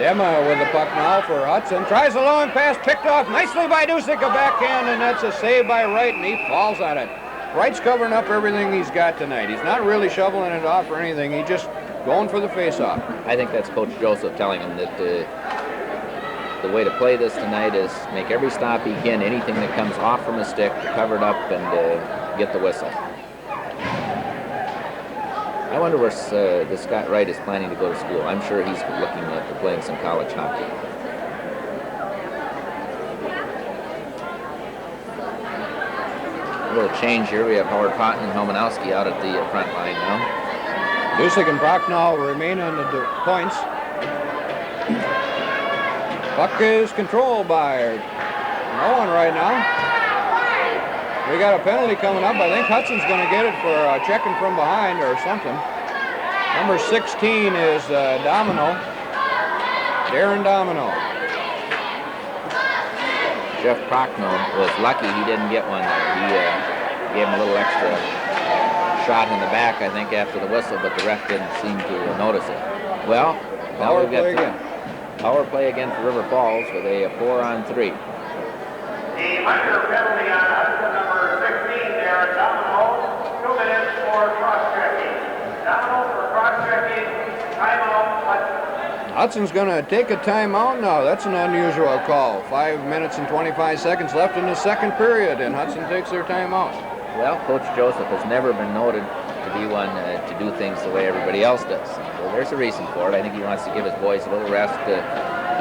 Dema with the puck now for Hudson. Tries a long pass, picked off nicely by Dusick, a backhand, and that's a save by Wright, and he falls on it. Wright's covering up everything he's got tonight. He's not really shoveling it off or anything. He's just going for the face-off. I think that's Coach Joseph telling him that the way to play this tonight is make every stop he can, anything that comes off from his stick, to cover it up and get the whistle. I wonder where this Scott Wright is planning to go to school. I'm sure he's looking at playing some college hockey. A little change here. We have Howard Potton and Helmanowski out at the front line now. Dusick and Prochnow remain on the points. Puck is controlled by no one right now. We got a penalty coming up. I think Hudson's going to get it for checking from behind or something. Number 16 is Domino. Darren Domino. Jeff Prochnow was lucky he didn't get one there. He gave him a little extra shot in the back, I think, after the whistle, but the ref didn't seem to notice it. Well, now we've got power play again for River Falls with a 4-on-3. The minor penalty on Hudson number 16 there, Domino, 2 minutes for cross-checking. Domino for cross-checking, timeout, Hudson. Hudson's going to take a timeout now. That's an unusual call. 5 minutes and 25 seconds left in the second period, and Hudson takes their timeout. Well, Coach Joseph has never been noted to be one to do things the way everybody else does. Well, there's a reason for it. I think he wants to give his boys a little rest.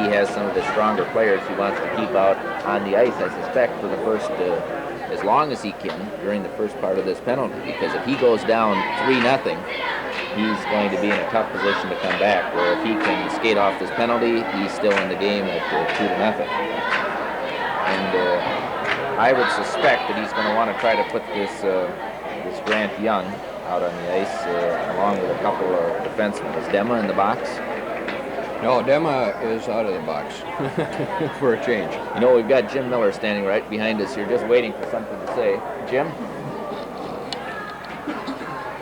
He has some of the stronger players he wants to keep out on the ice, I suspect, for the first, as long as he can, during the first part of this penalty. Because if he goes down 3-0, he's going to be in a tough position to come back. Where if he can skate off this penalty, he's still in the game at 2-0. And I would suspect that he's going to want to try to put this Grant Young out on the ice, along with a couple of defensemen. Is Dema in the box? No, Dema is out of the box for a change. You know, we've got Jim Miller standing right behind us here, just waiting for something to say. Jim?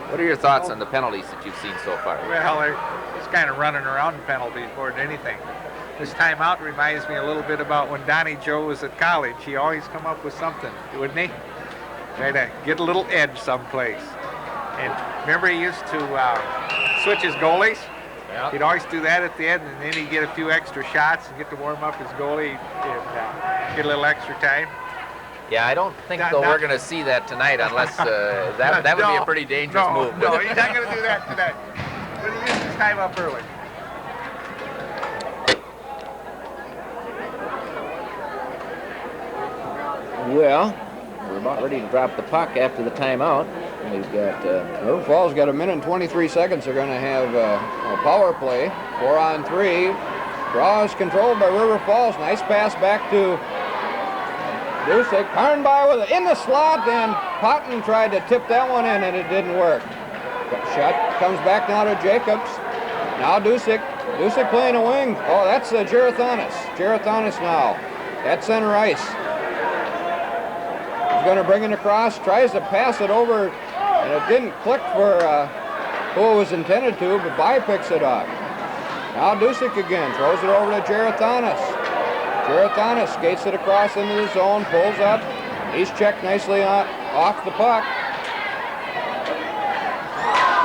What are your thoughts on the penalties that you've seen so far? Well, they're just kind of running around penalties more than anything. This timeout reminds me a little bit about when Donnie Joe was at college. He always come up with something, wouldn't he? Try to get a little edge someplace. And remember, he used to switch his goalies? Yep. He'd always do that at the end, and then he'd get a few extra shots and get to warm up his goalie and get a little extra time. Yeah, I don't think, though, we're going to see that tonight unless that would be a pretty dangerous move. No, he's not going to do that tonight. But he used his time up early. Well, we're about ready to drop the puck after the timeout. We've got River Falls got 1 minute and 23 seconds. They're going to have a power play, 4-on-3. Draw is controlled by River Falls. Nice pass back to Dusick. Karnby with it in the slot, and Potton tried to tip that one in, and it didn't work. Shot comes back now to Jacobs. Now Dusick. Dusick playing a wing. Oh, that's Gerathonis. Gerathonis now at center ice. He's going to bring it across, tries to pass it over, and it didn't click for who it was intended to, but By picks it up. Now Dusick again, throws it over to Gerathonis. Gerathonis skates it across into the zone, pulls up. He's checked nicely off the puck.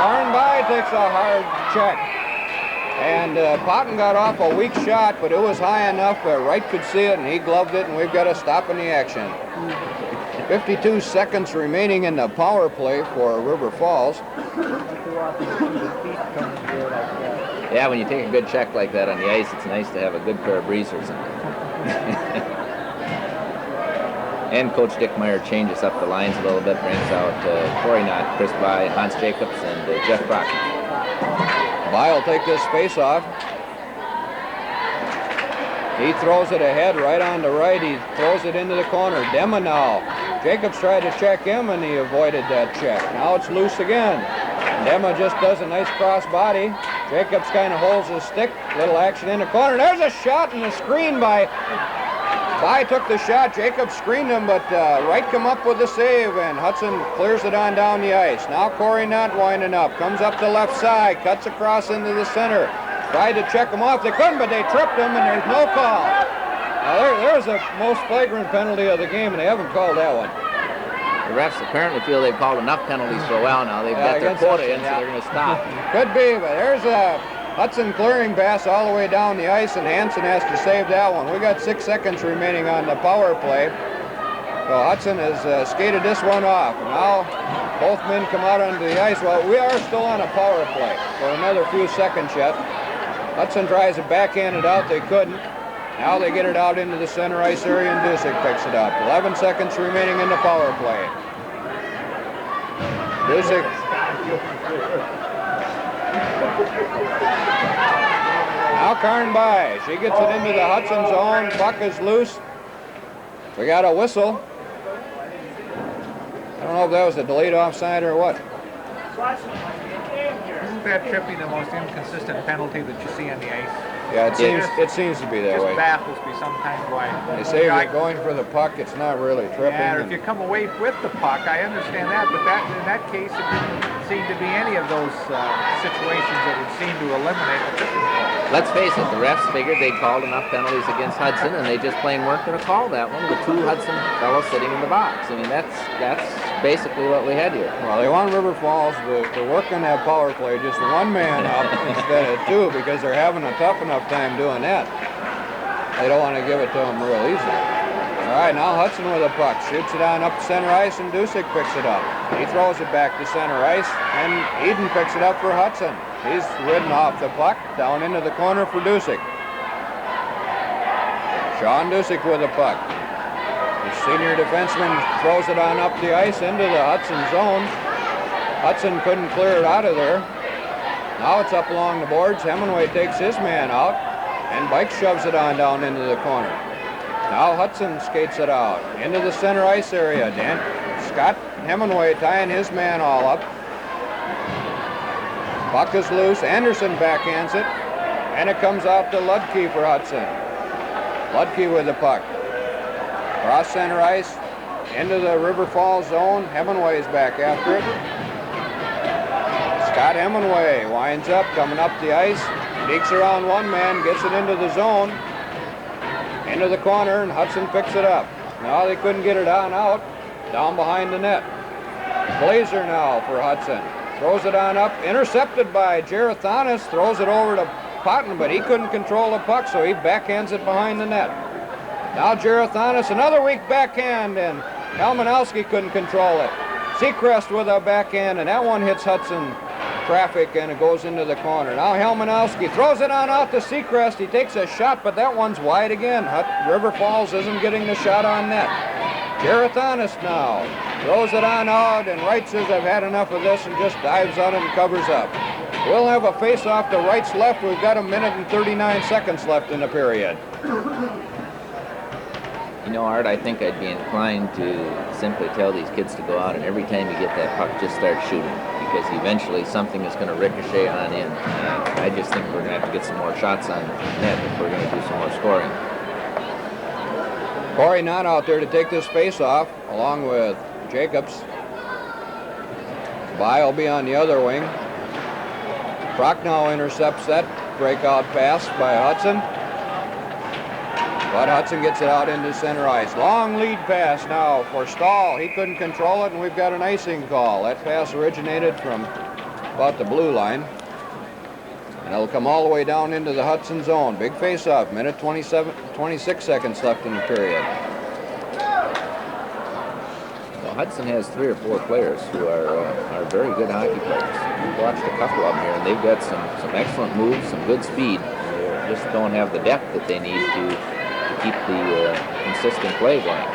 Karnby takes a hard check. And Potton got off a weak shot, but it was high enough where Wright could see it, and he gloved it, and we've got a stop in the action. 52 seconds remaining in the power play for River Falls. Yeah, when you take a good check like that on the ice, it's nice to have a good pair of breezers in it. And Coach Dickmeyer changes up the lines a little bit, brings out Corey Knott, Chris By, Hans Jacobs, and Jeff Brockman. By will take this face-off. He throws it ahead right on the right. He throws it into the corner. Dema now. Jacobs tried to check him, and he avoided that check. Now it's loose again. Dema just does a nice cross body. Jacobs kind of holds his stick. Little action in the corner. There's a shot and a screen by By took the shot. Jacobs screened him, but Wright come up with the save, and Hudson clears it on down the ice. Now Corey Knott winding up. Comes up the left side. Cuts across into the center. Tried to check him off. They couldn't, but they tripped him, and there's no call. Now there's the most flagrant penalty of the game, and they haven't called that one. The refs apparently feel they've called enough penalties for a while now. They've got their quota in, so they're going to stop. Could be, but there's a Hudson clearing pass all the way down the ice, and Hansen has to save that one. We got 6 seconds remaining on the power play. So Hudson has skated this one off. And now both men come out onto the ice. Well, we are still on a power play for another few seconds yet. Hudson tries to backhand it out. They couldn't. Now they get it out into the center ice area, and Dusick picks it up. 11 seconds remaining in the power play. Dusick. Now Karnby. She gets it into the Hudson zone. Puck is loose. We got a whistle. I don't know if that was a delayed offside or what. Isn't that tripping the most inconsistent penalty that you see on the ice? Yeah, it seems to be that way. It just baffles me sometimes why. They say if you're going for the puck, it's not really tripping. Yeah, or if you come away with the puck, I understand that, but in that case, it didn't seem to be any of those situations that would seem to eliminate the tripping call. Let's face it, the refs figured they'd called enough penalties against Hudson, and they just plain weren't going to call that one with 2 Hudson fellows sitting in the box. I mean, that's basically what we had here. Well, they want River Falls to work on that power play, just 1 man up instead of 2, because they're having a tough enough time doing that. They don't want to give it to them real easily. All right, now Hudson with a puck. Shoots it on up to center ice, and Dusick picks it up. He throws it back to center ice, and Eden picks it up for Hudson. He's ridden off the puck, down into the corner for Dusick. Sean Dusick with a puck. The senior defenseman throws it on up the ice into the Hudson zone. Hudson couldn't clear it out of there. Now it's up along the boards. Hemingway takes his man out, and Bike shoves it on down into the corner. Now Hudson skates it out into the center ice area. Scott Hemingway tying his man all up. Puck is loose. Anderson backhands it, and it comes out to Ludke for Hudson. Ludke with the puck. Cross center ice into the River Falls zone. Hemingway's back after it. Scott Hemingway winds up, coming up the ice, sneaks around 1 man, gets it into the zone, into the corner, and Hudson picks it up. Now they couldn't get it on out, down behind the net. Blazer now for Hudson. Throws it on up, intercepted by Gerathanis, throws it over to Potton, but he couldn't control the puck, so he backhands it behind the net. Now Gerathanis, another weak backhand, and Kalmanowski couldn't control it. Seacrest with a backhand, and that one hits Hudson traffic, and it goes into the corner. Now Helmanowski throws it on out to Seacrest. He takes a shot, but that one's wide again. River Falls isn't getting the shot on net. Gerathanis now throws it on out, and Wright says, I've had enough of this, and just dives on it and covers up. We'll have a face-off to Wright's left. We've got 1 minute and 39 seconds left in the period. You know, Art, I think I'd be inclined to simply tell these kids to go out, and every time you get that puck, just start shooting, because eventually something is going to ricochet on in. I just think we're going to have to get some more shots on net if we're going to do some more scoring. Corey Knott out there to take this face-off, along with Jacobs. By will be on the other wing. Prochnow intercepts that breakout pass by Hudson. But Hudson gets it out into center ice. Long lead pass now for Stahl. He couldn't control it, and we've got an icing call. That pass originated from about the blue line. And it'll come all the way down into the Hudson zone. Big face-off. 26 seconds left in the period. Well, Hudson has 3 or 4 players who are very good hockey players. We've watched a couple of them here, and they've got some excellent moves, some good speed. They just don't have the depth that they need to keep the consistent play going.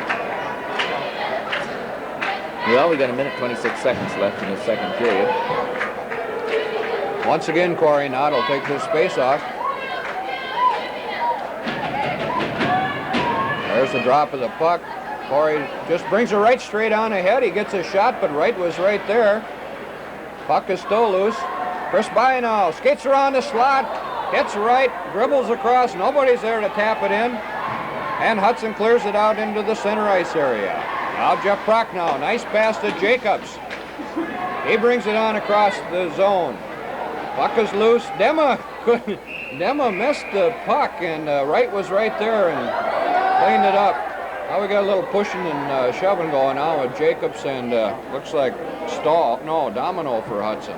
Well, we got 1 minute 26 seconds left in the second period. Once again, Corey Knott will take this face-off. There's the drop of the puck. Corey just brings it right straight on ahead. He gets a shot, but Wright was right there. Puck is still loose. Chris By now skates around the slot, hits Wright, dribbles across. Nobody's there to tap it in. And Hudson clears it out into the center ice area. Now Jeff Prochnow, nice pass to Jacobs. He brings it on across the zone. Puck is loose. Dema missed the puck, and Wright was right there and cleaned it up. Now we got a little pushing and shoving going on with Jacobs and looks like Domino for Hudson.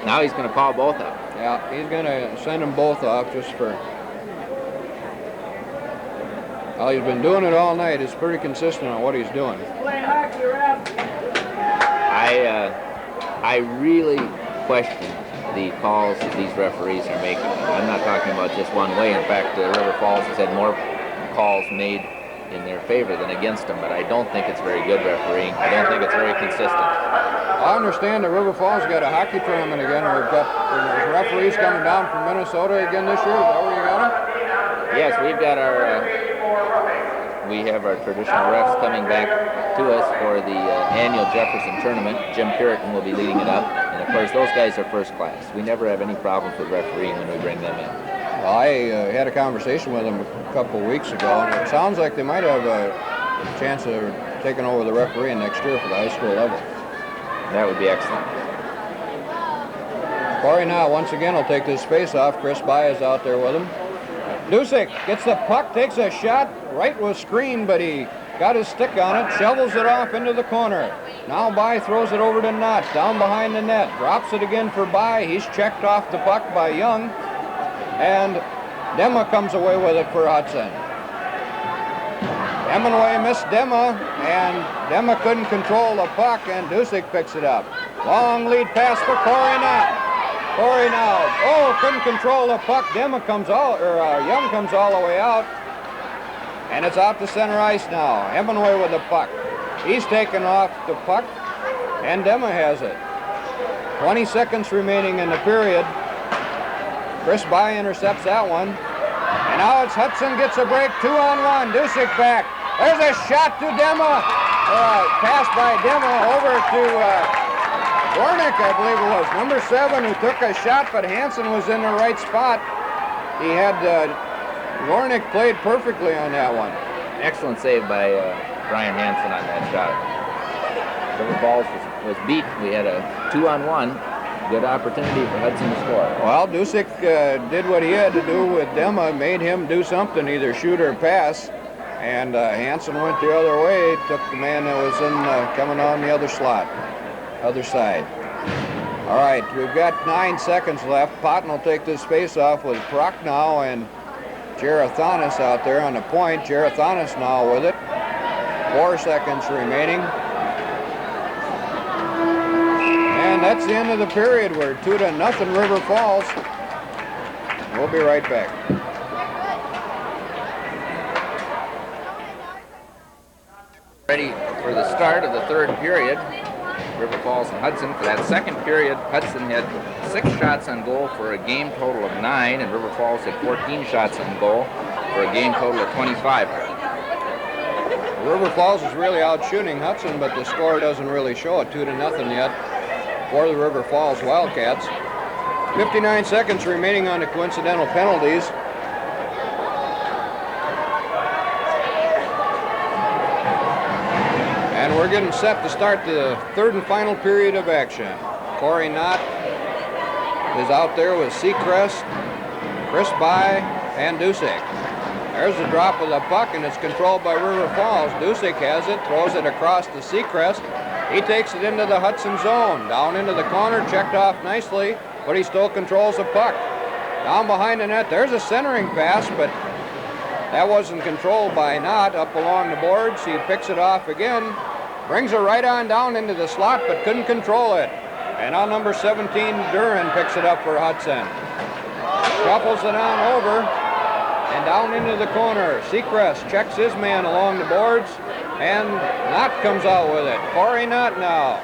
Now he's going to call both up. Yeah, he's going to send them both off just for... Well, he's been doing it all night. He's pretty consistent on what he's doing. I really question the calls that these referees are making. I'm not talking about just one way. In fact, River Falls has had more calls made in their favor than against them, but I don't think it's very good refereeing. I don't think it's very consistent. I understand that River Falls got a hockey tournament again. We've got referees coming down from Minnesota again this year. Is that where you got them? Yes, we've got we have our traditional refs coming back to us for the annual Jefferson tournament. Jim Puritan will be leading it up. And of course, those guys are first class. We never have any problems with refereeing when we bring them in. Well, I had a conversation with them a couple of weeks ago, and it sounds like they might have a chance of taking over the refereeing next year for the high school level. That would be excellent. Corey now, once again, will take this face off. Chris By is out there with him. Dusick gets the puck, takes a shot. Wright was screened, but he got his stick on it, shovels it off into the corner. Now By throws it over to Knott, down behind the net. Drops it again for By. He's checked off the puck by Young. And Dema comes away with it for Hudson. Hemingway missed Dema, and Dema couldn't control the puck, and Dusick picks it up. Long lead pass for Corey Knott. Corey now, couldn't control the puck. Young comes all the way out, and it's out to center ice now. Hemingway with the puck. He's taken off the puck, and Dema has it. 20 seconds remaining in the period. Chris By intercepts that one. And now it's Hudson gets a break, 2-on-1. Dusick back. There's a shot to Dema. Pass by Dema over to Warnick, I believe it was. Number 7, who took a shot, but Hansen was in the right spot. He had Warnick played perfectly on that one. Excellent save by Brian Hansen on that shot. River Falls was beat. We had a 2-on-1. Good opportunity for Hudson to score. Well, Dusick did what he had to do with Dema, made him do something, either shoot or pass. And Hansen went the other way, took the man that was in coming on the other side. All right, we've got 9 seconds left. Potton will take this face off with Prochnow and Gerathanis out there on the point. Gerathanis now with it. 4 seconds remaining. And that's the end of the period. We're 2-0 River Falls. We'll be right back. Ready for the start of the third period. River Falls and Hudson. For that second period, Hudson had 6 shots on goal for a game total of 9, and River Falls had 14 shots on goal for a game total of 25. River Falls is really out shooting Hudson, but the score doesn't really show it. 2-0 yet for the River Falls Wildcats. 59 seconds remaining on the coincidental penalties. And we're getting set to start the third and final period of action. Corey Knott is out there with Seacrest, Chris By, and Dusick. There's the drop of the puck, and it's controlled by River Falls. Dusick has it, throws it across to Seacrest. He takes it into the Hudson zone. Down into the corner, checked off nicely, but he still controls the puck. Down behind the net, there's a centering pass, but that wasn't controlled by Knott. Up along the boards, he picks it off again, brings it right on down into the slot, but couldn't control it. And now number 17, Duran, picks it up for Hudson. Shuffles it on over, and down into the corner. Seacrest checks his man along the boards, and Knott comes out with it. Corey Knott now.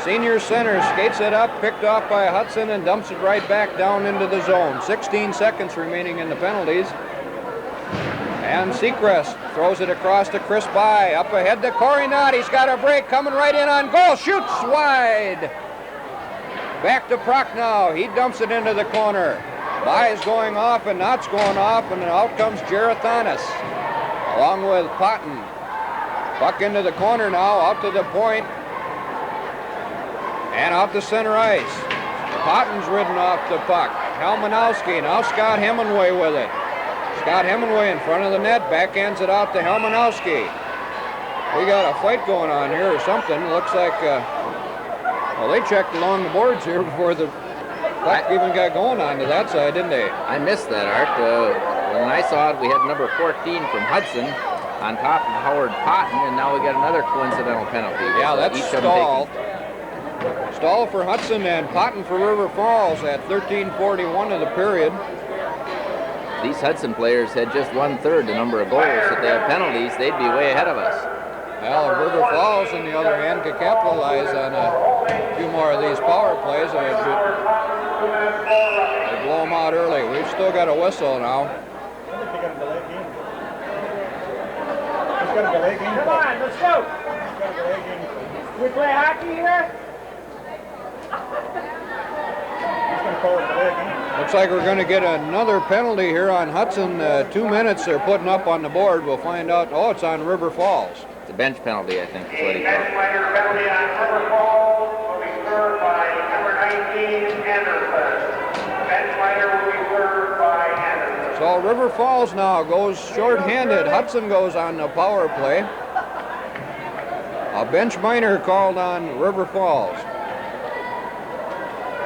Senior center skates it up, picked off by Hudson, and dumps it right back down into the zone. 16 seconds remaining in the penalties. And Seacrest throws it across to Chris By. Up ahead to Corey Knott. He's got a break coming right in on goal. Shoots wide. Back to Prochnow. He dumps it into the corner. By is going off and Knott's going off, and then out comes Gerathanis along with Potton. Puck into the corner now, out to the point, and out to center ice. Potton's ridden off the puck. Helmanowski, now Scott Hemingway with it. Scott Hemingway in front of the net, backhands it out to Helmanowski. We got a fight going on here or something. Looks like, well, they checked along the boards here before the puck even got going onto that side, didn't they? I missed that, Art. When I saw it, we had number 14 from Hudson on top of Howard Potton, and now we got another coincidental penalty. Yeah, that's Stahl. Stahl for Hudson and Potton for River Falls at 13:41 of the period. These Hudson players had just 1/3 the number of goals. If they have penalties, they'd be way ahead of us. Well, if River Falls, on the other hand, could capitalize on a few more of these power plays, they blow them out early. We've still got a whistle now. Come on, let's go. We play hockey here? Looks like we're going to get another penalty here on Hudson. 2 minutes they're putting up on the board. We'll find out. Oh, it's on River Falls. It's a bench penalty, I think. Is what he Bench called. minor penalty on River Falls will be served by number 19, Anderson. Bench minor will be served by Anderson. So River Falls now goes short-handed. Hudson goes on the power play. A bench minor called on River Falls.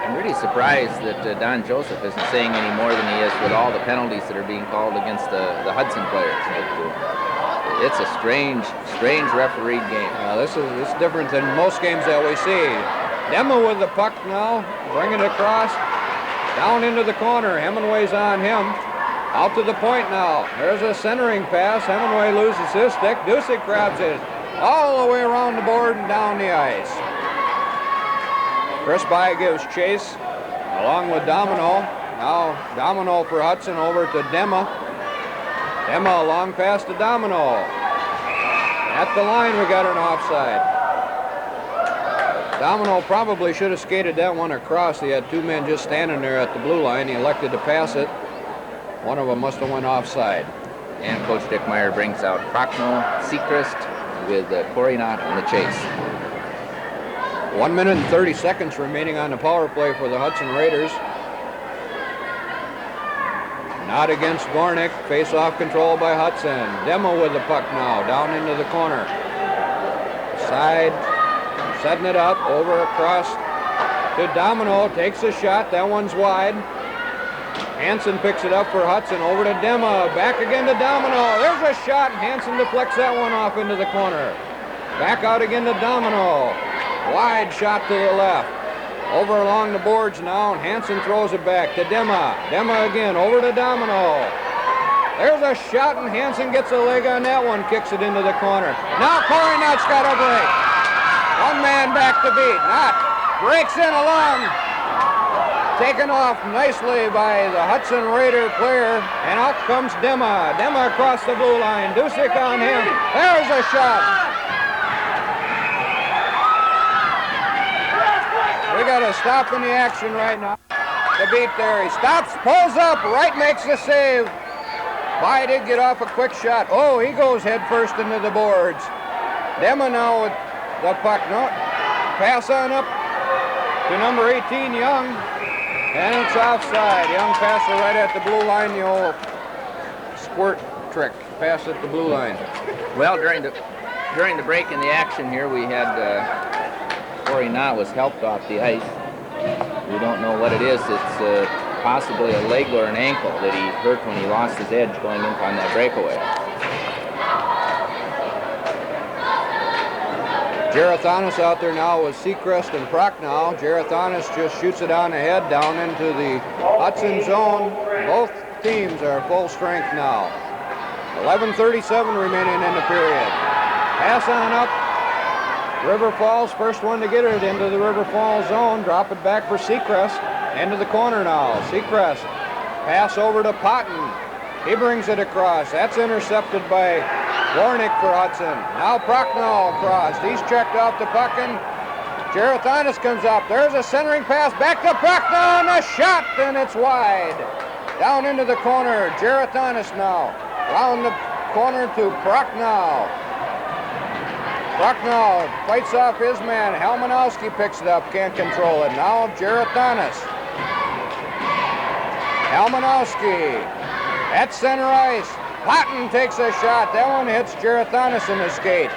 I'm really surprised that Don Joseph isn't saying any more than he is with all the penalties that are being called against the Hudson players. It's a strange refereed game. This is different than most games that we see. Dema with the puck now, bringing it across, down into the corner. Hemingway's on him. Out to the point now. There's a centering pass. Hemingway loses his stick. Dusick grabs it all the way around the board and down the ice. Chris By gives chase along with Domino. Now Domino for Hudson over to Dema. Dema a long pass to Domino. At the line we got an offside. Domino probably should have skated that one across. He had two men just standing there at the blue line. He elected to pass it. One of them must have went offside. And Coach Dick Meyer brings out Prochnow, Seacrest with Corey Knott on the chase. 1 minute and 30 seconds remaining on the power play for the Hudson Raiders. Not against Gornick. Face-off control by Hudson. Demo with the puck now, down into the corner. Side, setting it up, over across to Domino. Takes a shot, that one's wide. Hansen picks it up for Hudson, over to Dema. Back again to Domino. There's a shot, and Hansen deflects that one off into the corner. Back out again to Domino. Wide shot to the left. Over along the boards now, and Hansen throws it back to Dema. Dema again, over to Domino. There's a shot, and Hansen gets a leg on that one, kicks it into the corner. Now Corey Knott's got a break. One man back to beat. Knott breaks in along. Taken off nicely by the Hudson Raider player, and out comes Dema. Dema across the blue line. Dusick on him. There's a shot. We got a stop in the action right now. The beat there. He stops, pulls up, Wright makes the save. By did get off a quick shot. Oh, he goes head first into the boards. Dema now with the puck. No, pass on up to number 18, Young. And it's offside. Young passes right at the blue line, the old squirt trick. Pass at the blue line. Well, during the break in the action here, we had Corey Knott was helped off the ice. We don't know what it is. It's possibly a leg or an ankle that he hurt when he lost his edge going in on that breakaway. Gerathanis out there now with Seacrest and Prochnow. Gerathanis just shoots it on ahead down into the Hudson zone. Both teams are full strength now. 11:37 remaining in the period. Pass on up. River Falls, first one to get it into the River Falls zone. Drop it back for Seacrest. Into the corner now. Seacrest. Pass over to Potton. He brings it across. That's intercepted by Warnick for Hudson. Now Prochnow across. He's checked off the puck, and Gerathanis comes up. There's a centering pass back to Prochnow, and a shot, and it's wide. Down into the corner. Jarrett-Thomas now. Round the corner to Prochnow. Prochnow fights off his man. Helmanowski picks it up. Can't control it. Now Jarrett-Thomas. Helmanowski at center ice. Houghton takes a shot. That one hits Jarrett-Thomas in the skate.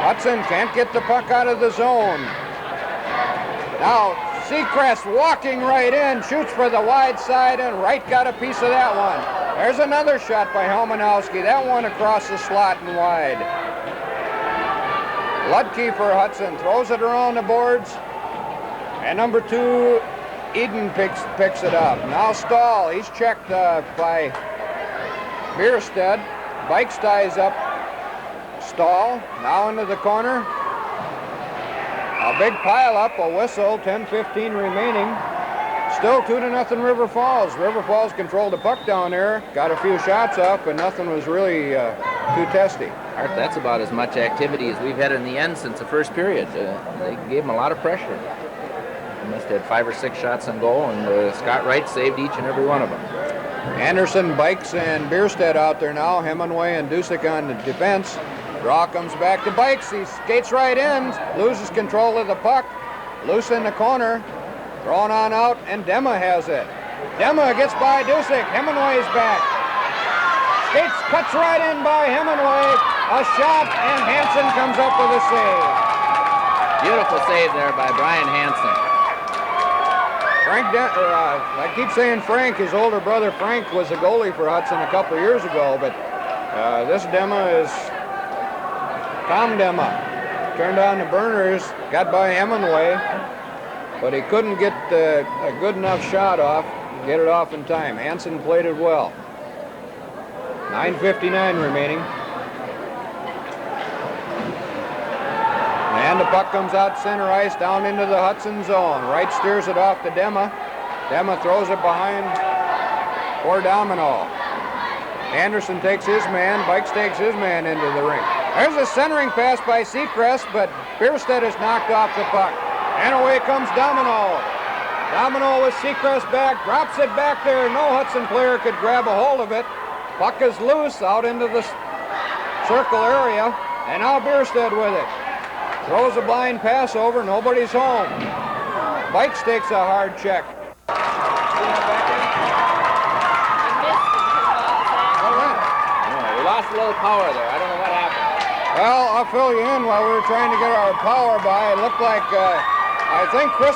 Hudson can't get the puck out of the zone. Now Seacrest walking right in, shoots for the wide side, and Wright got a piece of that one. There's another shot by Helmanowski. That one across the slot and wide. Ludke for Hudson throws it around the boards, and number 2, Eden picks it up. Now Stahl, he's checked by Bierstead. Bikes ties up Stahl, now into the corner. A big pile up, a whistle, 10:15 remaining. Still 2-0 River Falls. River Falls controlled the puck down there, got a few shots up, but nothing was really too testy. Art, that's about as much activity as we've had in the end since the first period. They gave them a lot of pressure. They must have had 5 or 6 shots on goal, and Scott Wright saved each and every one of them. Anderson, Bikes, and Bierstead out there now. Hemingway and Dusick on the defense. Draw comes back to Bikes. He skates right in, loses control of the puck. Loose in the corner. Thrown on out, and Dema has it. Dema gets by Dusick. Hemingway's back. Skates, cuts right in by Hemingway. A shot, and Hansen comes up with a save. Beautiful save there by Brian Hansen. I keep saying Frank, his older brother Frank was a goalie for Hudson a couple of years ago, but this Dema is Tom Dema. Turned on the burners, got by Hemingway, but he couldn't get a good enough shot off, get it off in time. Hansen played it well. 9:59 remaining. And the puck comes out center ice down into the Hudson zone. Wright steers it off to Dema. Dema throws it behind for Domino. Anderson takes his man. Bikes takes his man into the rink. There's a centering pass by Seacrest, but Bierstead is knocked off the puck. And away comes Domino. Domino with Seacrest back, drops it back there. No Hudson player could grab a hold of it. Puck is loose out into the circle area. And now Bierstead with it. Throws a blind pass over, nobody's home. Bikes takes a hard check. We lost a little power there. I don't know what happened. Well, I'll fill you in while we were trying to get our power by. It looked like, I think Chris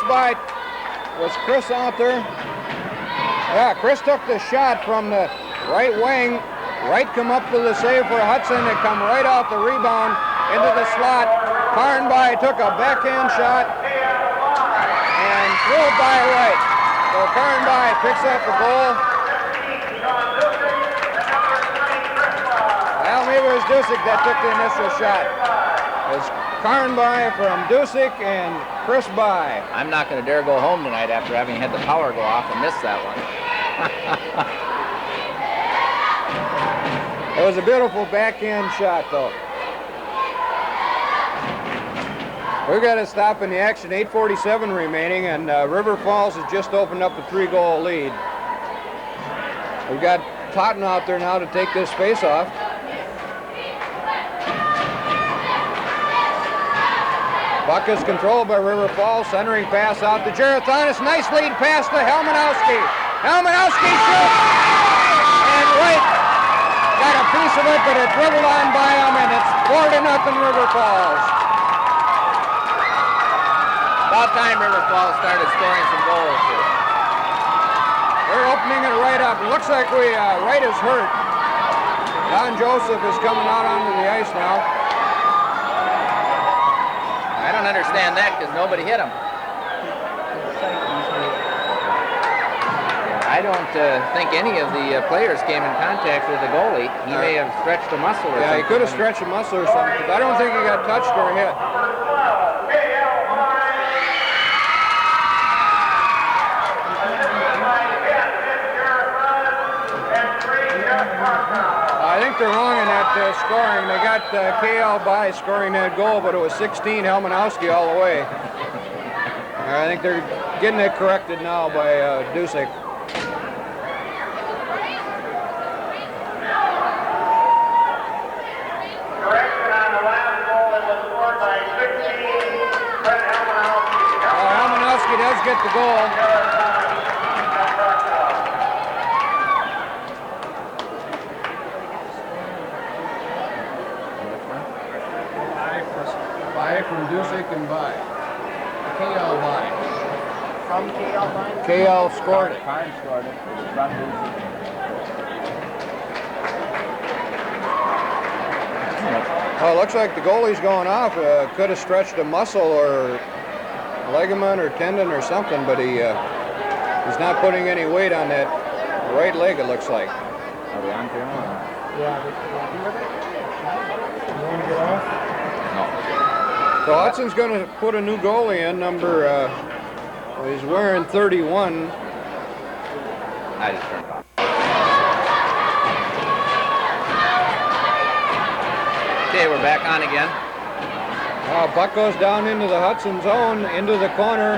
was Chris out there? Yeah, Chris took the shot from the right wing. Wright come up to the save for Hudson. It come right off the rebound into the slot. Karnby took a backhand shot and threw it by Wright. So Karnby picks up the goal. Well, maybe it was Dusick that took the initial shot. It's Karnby from Dusick and Chris By. I'm not going to dare go home tonight after having had the power go off and miss that one. It was a beautiful backhand shot, though. We've got to stop in the action. 8:47 remaining, and River Falls has just opened up a 3-goal lead. We've got Totten out there now to take this face-off. Puck is controlled by River Falls. Centering pass out to Jarrett-Thomas. Nice lead pass to Helmanowski. Helmanowski shoots! And Wright got a piece of it, but it dribbled on by him, and it's 4-0 River Falls. About time River Falls started scoring some goals here. They're opening it right up. It looks like Wright is hurt. Don Joseph is coming out onto the ice now. I don't understand that because nobody hit him. I don't think any of the players came in contact with the goalie. He may have stretched a muscle or something. Yeah, he could have stretched a muscle or something. But I don't think he got touched or hit. I think they're wrong in that scoring. They got KL by scoring that goal, but it was 16 Helmanowski all the way. I think they're getting it corrected now by Dusick. get the goal. By from Dusick and by. KL by. From KL by? KL scored it. Karn scored it. It was from Lucy. Well, it looks like the goalie's going off. Could have stretched a muscle or ligament or tendon or something, but he's not putting any weight on that right leg, it looks like. Are we on camera? Yeah. You want to get off? No. So Hudson's going to put a new goalie in, he's wearing 31. I just turned it off. Okay, we're back on again. Puck goes down into the Hudson zone, into the corner.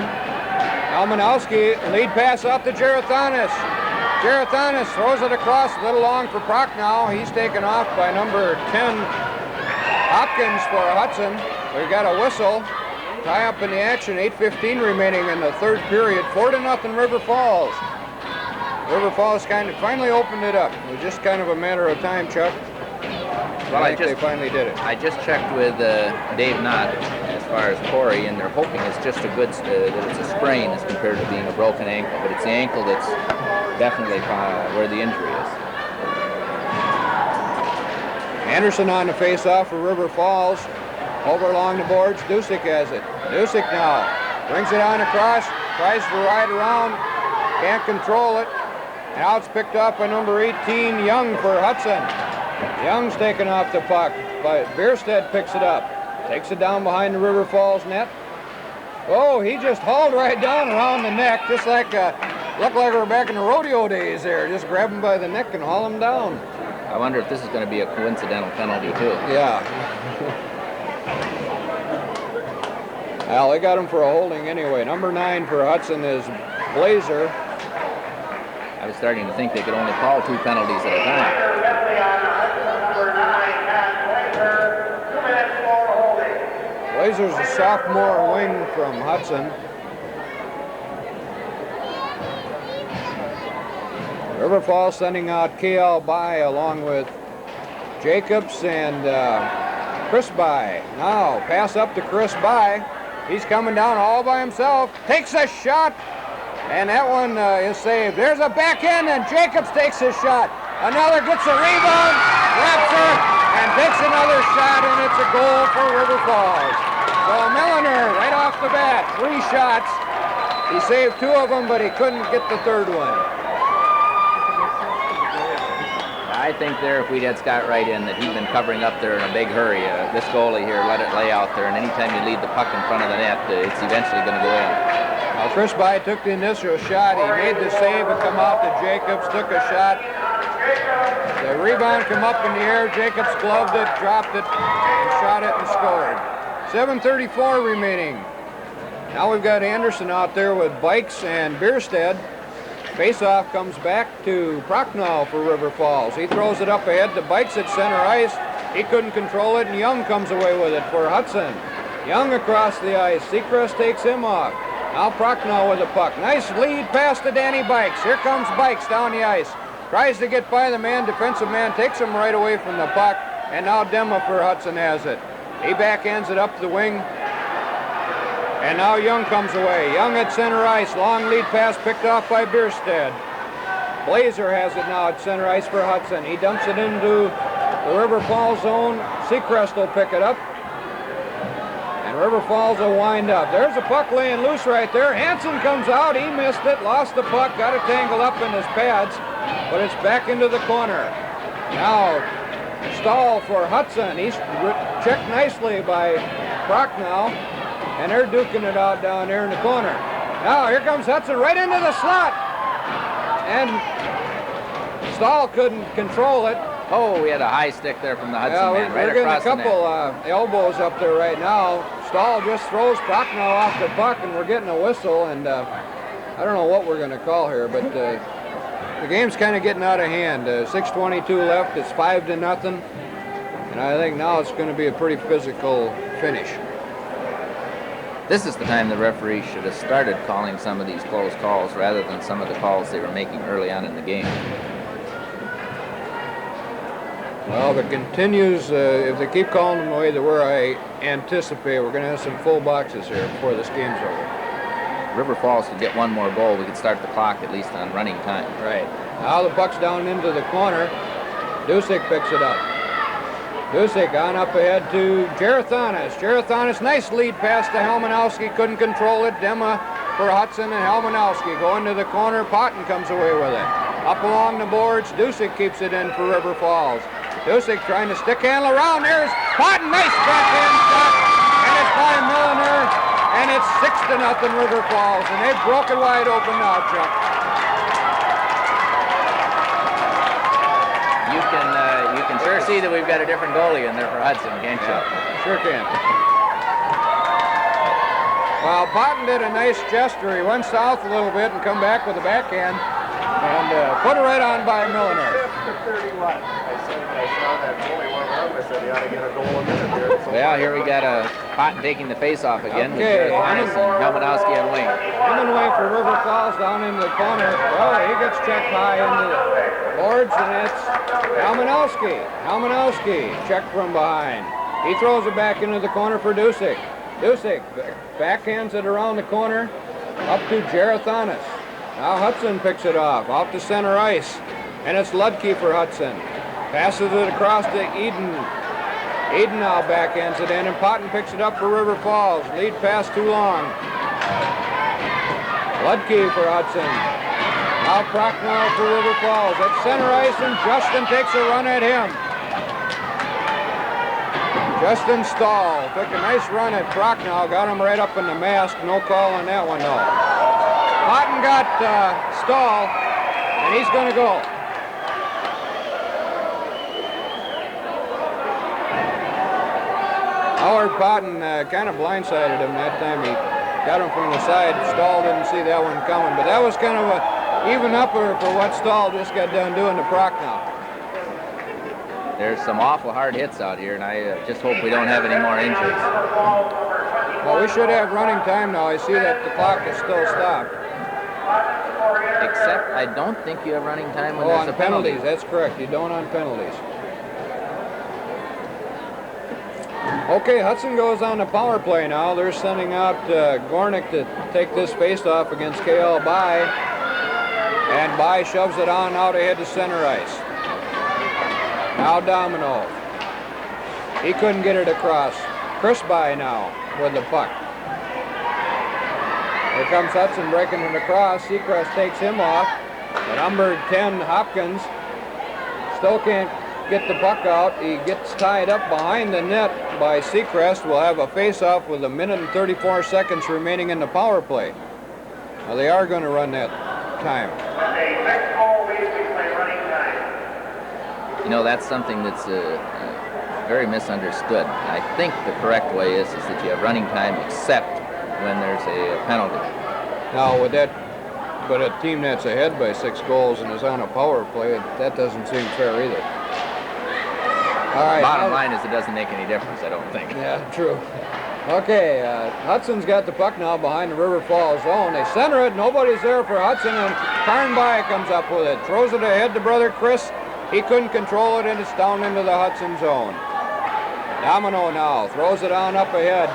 Almanowski, lead pass out to Gerathanis. Gerathanis throws it across, a little long for Prochnow. He's taken off by number 10, Hopkins for Hudson. We've got a whistle. Tie up in the action, 8:15 remaining in the third period. 4-0 River Falls. River Falls kind of finally opened it up. It was just kind of a matter of time, Chuck. Well, I think they finally did it. I just checked with Dave Knott as far as Corey, and they're hoping it's just a good, that it's a sprain as compared to being a broken ankle, but it's the ankle that's definitely where the injury is. Anderson on the face-off for River Falls. Over along the boards, Dusick has it. Dusick now brings it on across, tries to ride around, can't control it. Now it's picked up by number 18, Young for Hudson. Young's taken off the puck, but Bierstead picks it up. Takes it down behind the River Falls net. Oh, he just hauled right down around the neck, just like, looked like we're back in the rodeo days there. Just grab him by the neck and haul him down. I wonder if this is going to be a coincidental penalty, too. Yeah. Well, they got him for a holding anyway. Number 9 for Hudson is Blazer. I was starting to think they could only call 2 penalties at a time. Blazer's a sophomore wing from Hudson. River Falls sending out KL By along with Jacobs and Chris By. Now pass up to Chris By. He's coming down all by himself. Takes a shot, and that one is saved. There's a backhand, and Jacobs takes his shot. Another gets a rebound, wraps her, and takes another shot, and it's a goal for River Falls. So Milliner, right off the bat, 3 shots. He saved 2 of them, but he couldn't get the third one. I think there, if we'd had Scott Wright in, that he'd been covering up there in a big hurry. This goalie here let it lay out there, and anytime you lead the puck in front of the net, it's eventually going to go in. Now Chris By took the initial shot. He made the save and come out to Jacobs, took a shot. The rebound came up in the air. Jacobs gloved it, dropped it, and shot it and scored. 7:34 remaining. Now we've got Anderson out there with Bikes and Bierstead. Faceoff comes back to Prochnow for River Falls. He throws it up ahead to Bikes at center ice. He couldn't control it, and Young comes away with it for Hudson. Young across the ice. Seacrest takes him off. Now Prochnow with the puck. Nice lead pass to Danny Bikes. Here comes Bikes down the ice. Tries to get by the man. Defensive man takes him right away from the puck. And now Demma for Hudson has it. He backhands it up the wing. And now Young comes away. Young at center ice. Long lead pass picked off by Bierstead. Blazer has it now at center ice for Hudson. He dumps it into the River Falls zone. Seacrest will pick it up. And River Falls will wind up. There's a puck laying loose right there. Hansen comes out. He missed it. Lost the puck. Got it tangled up in his pads. But it's back into the corner. Now Stahl for Hudson. He's checked nicely by Prochnow. And they're duking it out down there in the corner. Now here comes Hudson right into the slot. And Stahl couldn't control it. Oh, we had a high stick there from the Hudson man, right we're getting a across the net. couple elbows up there right now. Stahl just throws Prochnow off the puck, and we're getting a whistle. And I don't know what we're going to call here, but the game's kind of getting out of hand. 6:22 left. It's 5-0, and I think now it's going to be a pretty physical finish. This is the time the referee should have started calling some of these close calls rather than some of the calls they were making early on in the game. Well, if it continues, if they keep calling them the way that I anticipate, we're going to have some full boxes here before this game's over. River Falls could get one more goal. We could start the clock at least on running time. Right. Now the puck's down into the corner. Dusick picks it up. Dusick on up ahead to Gerathanis. Gerathanis, nice lead pass to Helmanowski. Couldn't control it. Dema for Hudson and Helmanowski go into the corner. Potton comes away with it. Up along the boards. Dusick keeps it in for River Falls. Dusick trying to stick handle around. There's Potton. Nice backhand shot. And it's by Milliner. And it's 6-0 River Falls. And they've broken wide open now, Chuck. You can sure see that we've got a different goalie in there for Hudson, can't you? Yeah, sure can. Well, Potton did a nice gesture. He went south a little bit and come back with a backhand and put it right on by Milliner. 31. I said when I saw that goalie warm up, I said he ought to get a goal a minute here. Well, here we got a Potton taking the face-off again with Okay, Gerathanis and Helmanowski on wing. Hemingway for River Falls down in the corner. Well, he gets checked high into the boards, and it's Helmanowski. Helmanowski checked from behind. He throws it back into the corner for Dusick. Dusick backhands it around the corner up to Gerathanis. Now Hudson picks it off out to center ice, and it's Ludke for Hudson. Passes it across to Eden. Eden now backhands it in, and Potton picks it up for River Falls. Lead pass too long. Ludke for Hudson. Now Prochnow for River Falls. At center ice, and Justin takes a run at him. Justin Stahl took a nice run at Prochnow, got him right up in the mask. No call on that one, though. Potton got Stahl, and he's going to go. Howard Potton kind of blindsided him that time. He got him from the side. Stahl didn't see that one coming, but that was kind of a even upper for what Stahl just got done doing to Prochnow. There's some awful hard hits out here, and I just hope we don't have any more injuries. Well, we should have running time now. I see that the clock is still stopped. Except I don't think you have running time when Oh, there's on a penalty. penalties, that's correct. You don't on penalties. Okay, Hudson goes on the power play now. They're sending out Gornick to take this face-off against K.L. Bai. And Bai shoves it on out ahead to center ice. Now Domino. He couldn't get it across. Chris Bai now with the puck. Here comes Hudson breaking it across. Seacrest takes him off. The number 10, Hopkins, still can't get the puck out. He gets tied up behind the net by Seacrest. We'll have a face-off with 1 minute and 34 seconds remaining in the power play. Well, they are going to run that time. You know, that's something that's very misunderstood. I think the correct way is that you have running time except when there's a penalty. Now, with that, but a team that's ahead by 6 goals and is on a power play, that doesn't seem fair either. All right. Bottom line is it doesn't make any difference, I don't think. Yeah, true. Okay, Hudson's got the puck now behind the River Falls zone. They center it. Nobody's there for Hudson, and Karnby comes up with it. Throws it ahead to brother Chris. He couldn't control it, and it's down into the Hudson zone. Domino now throws it on up ahead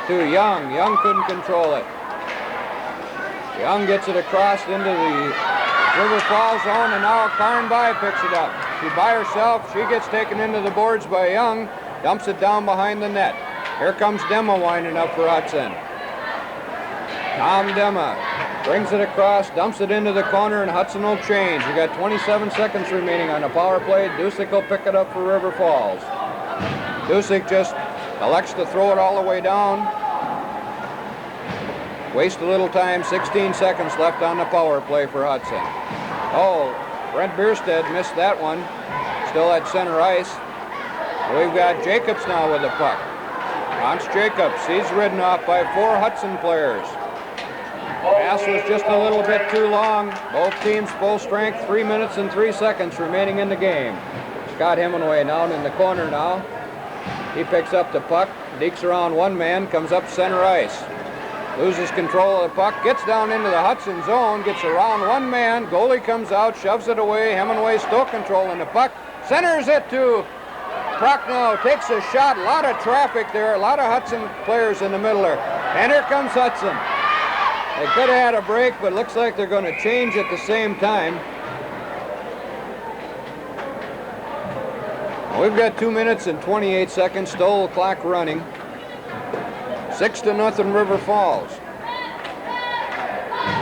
to Young. Young couldn't control it. Young gets it across into the River Falls zone, and now Karnby picks it up. She by herself. She gets taken into the boards by Young. Dumps it down behind the net. Here comes Dema winding up for Hudson. Tom Dema brings it across, dumps it into the corner, and Hudson will change. We got 27 seconds remaining on the power play. Dusick will pick it up for River Falls. Dusick just elects to throw it all the way down. Waste a little time, 16 seconds left on the power play for Hudson. Oh, Brent Bierstead missed that one. Still at center ice. We've got Jacobs now with the puck. Hans Jacobs, he's ridden off by 4 Hudson players. Pass was just a little bit too long. Both teams full strength, 3 minutes and 3 seconds remaining in the game. Scott Hemingway down in the corner now. He picks up the puck, dekes around one man, comes up center ice. Loses control of the puck, gets down into the Hudson zone, gets around one man, goalie comes out, shoves it away. Hemingway still controlling the puck, centers it to Prochnow, takes a shot, a lot of traffic there, a lot of Hudson players in the middle there. And here comes Hudson. They could have had a break, but looks like they're going to change at the same time. We've got 2 minutes and 28 seconds, still the clock running. 6-0 River Falls.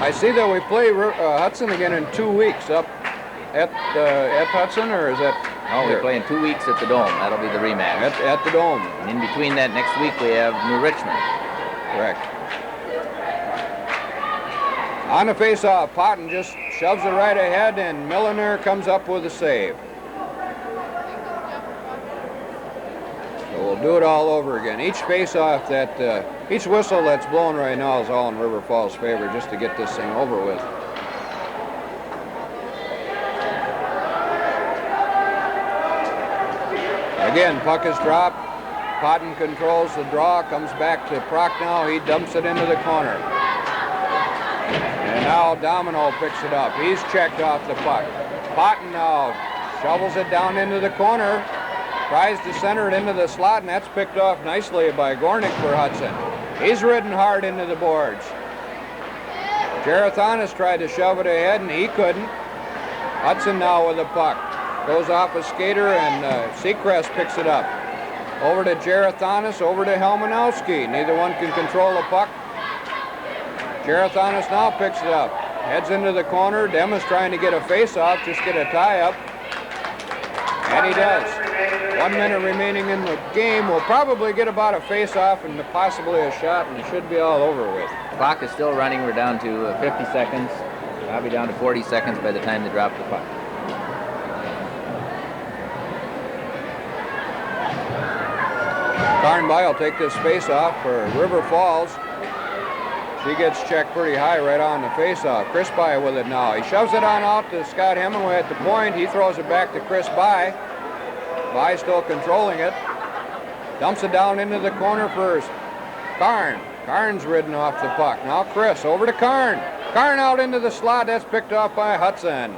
I see that we play Hudson again in 2 weeks up at Hudson, or is that? No, we're playing 2 weeks at the Dome. That'll be the rematch. At the Dome. And in between that, next week we have New Richmond. Correct. On the face-off, Potton just shoves it right ahead, and Milliner comes up with a save. So we'll do it all over again. Each face-off each whistle that's blown right now is all in River Falls' favor, just to get this thing over with. Again, puck is dropped. Potton controls the draw, comes back to Prochnow. He dumps it into the corner. And now Domino picks it up. He's checked off the puck. Potton now shovels it down into the corner. Tries to center it into the slot, and that's picked off nicely by Gornick for Hudson. He's ridden hard into the boards. Gerathonis tried to shove it ahead, and he couldn't. Hudson now with the puck. Goes off a skater, and Seacrest picks it up. Over to Gerathonis, over to Helmanowski. Neither one can control the puck. Gerathonis now picks it up. Heads into the corner. Demas trying to get a face-off, just get a tie-up. And he does. 1 minute remaining in the game. We'll probably get about a face-off and possibly a shot, and it should be all over with. Clock is still running. We're down to 50 seconds. I'll be down to 40 seconds by the time they drop the puck. Carnby will take this face-off for River Falls. She gets checked pretty high right on the face-off. Chris By with it now. He shoves it on out to Scott Hemingway at the point. He throws it back to Chris By. By still controlling it. Dumps it down into the corner first. Karn. Karn's ridden off the puck. Now Chris over to Karn. Karn out into the slot. That's picked off by Hudson.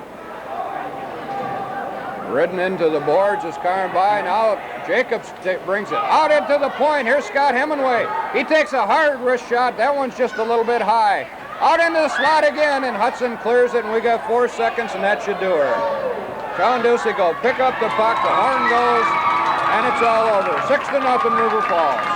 Ridden into the boards is Karn by. Now Jacobs brings it out into the point. Here's Scott Hemingway. He takes a hard wrist shot. That one's just a little bit high. Out into the slot again, and Hudson clears it, and we got 4 seconds, and that should do her. Sean Ducey go pick up the puck. The horn goes, and it's all over. 6-0 River Falls.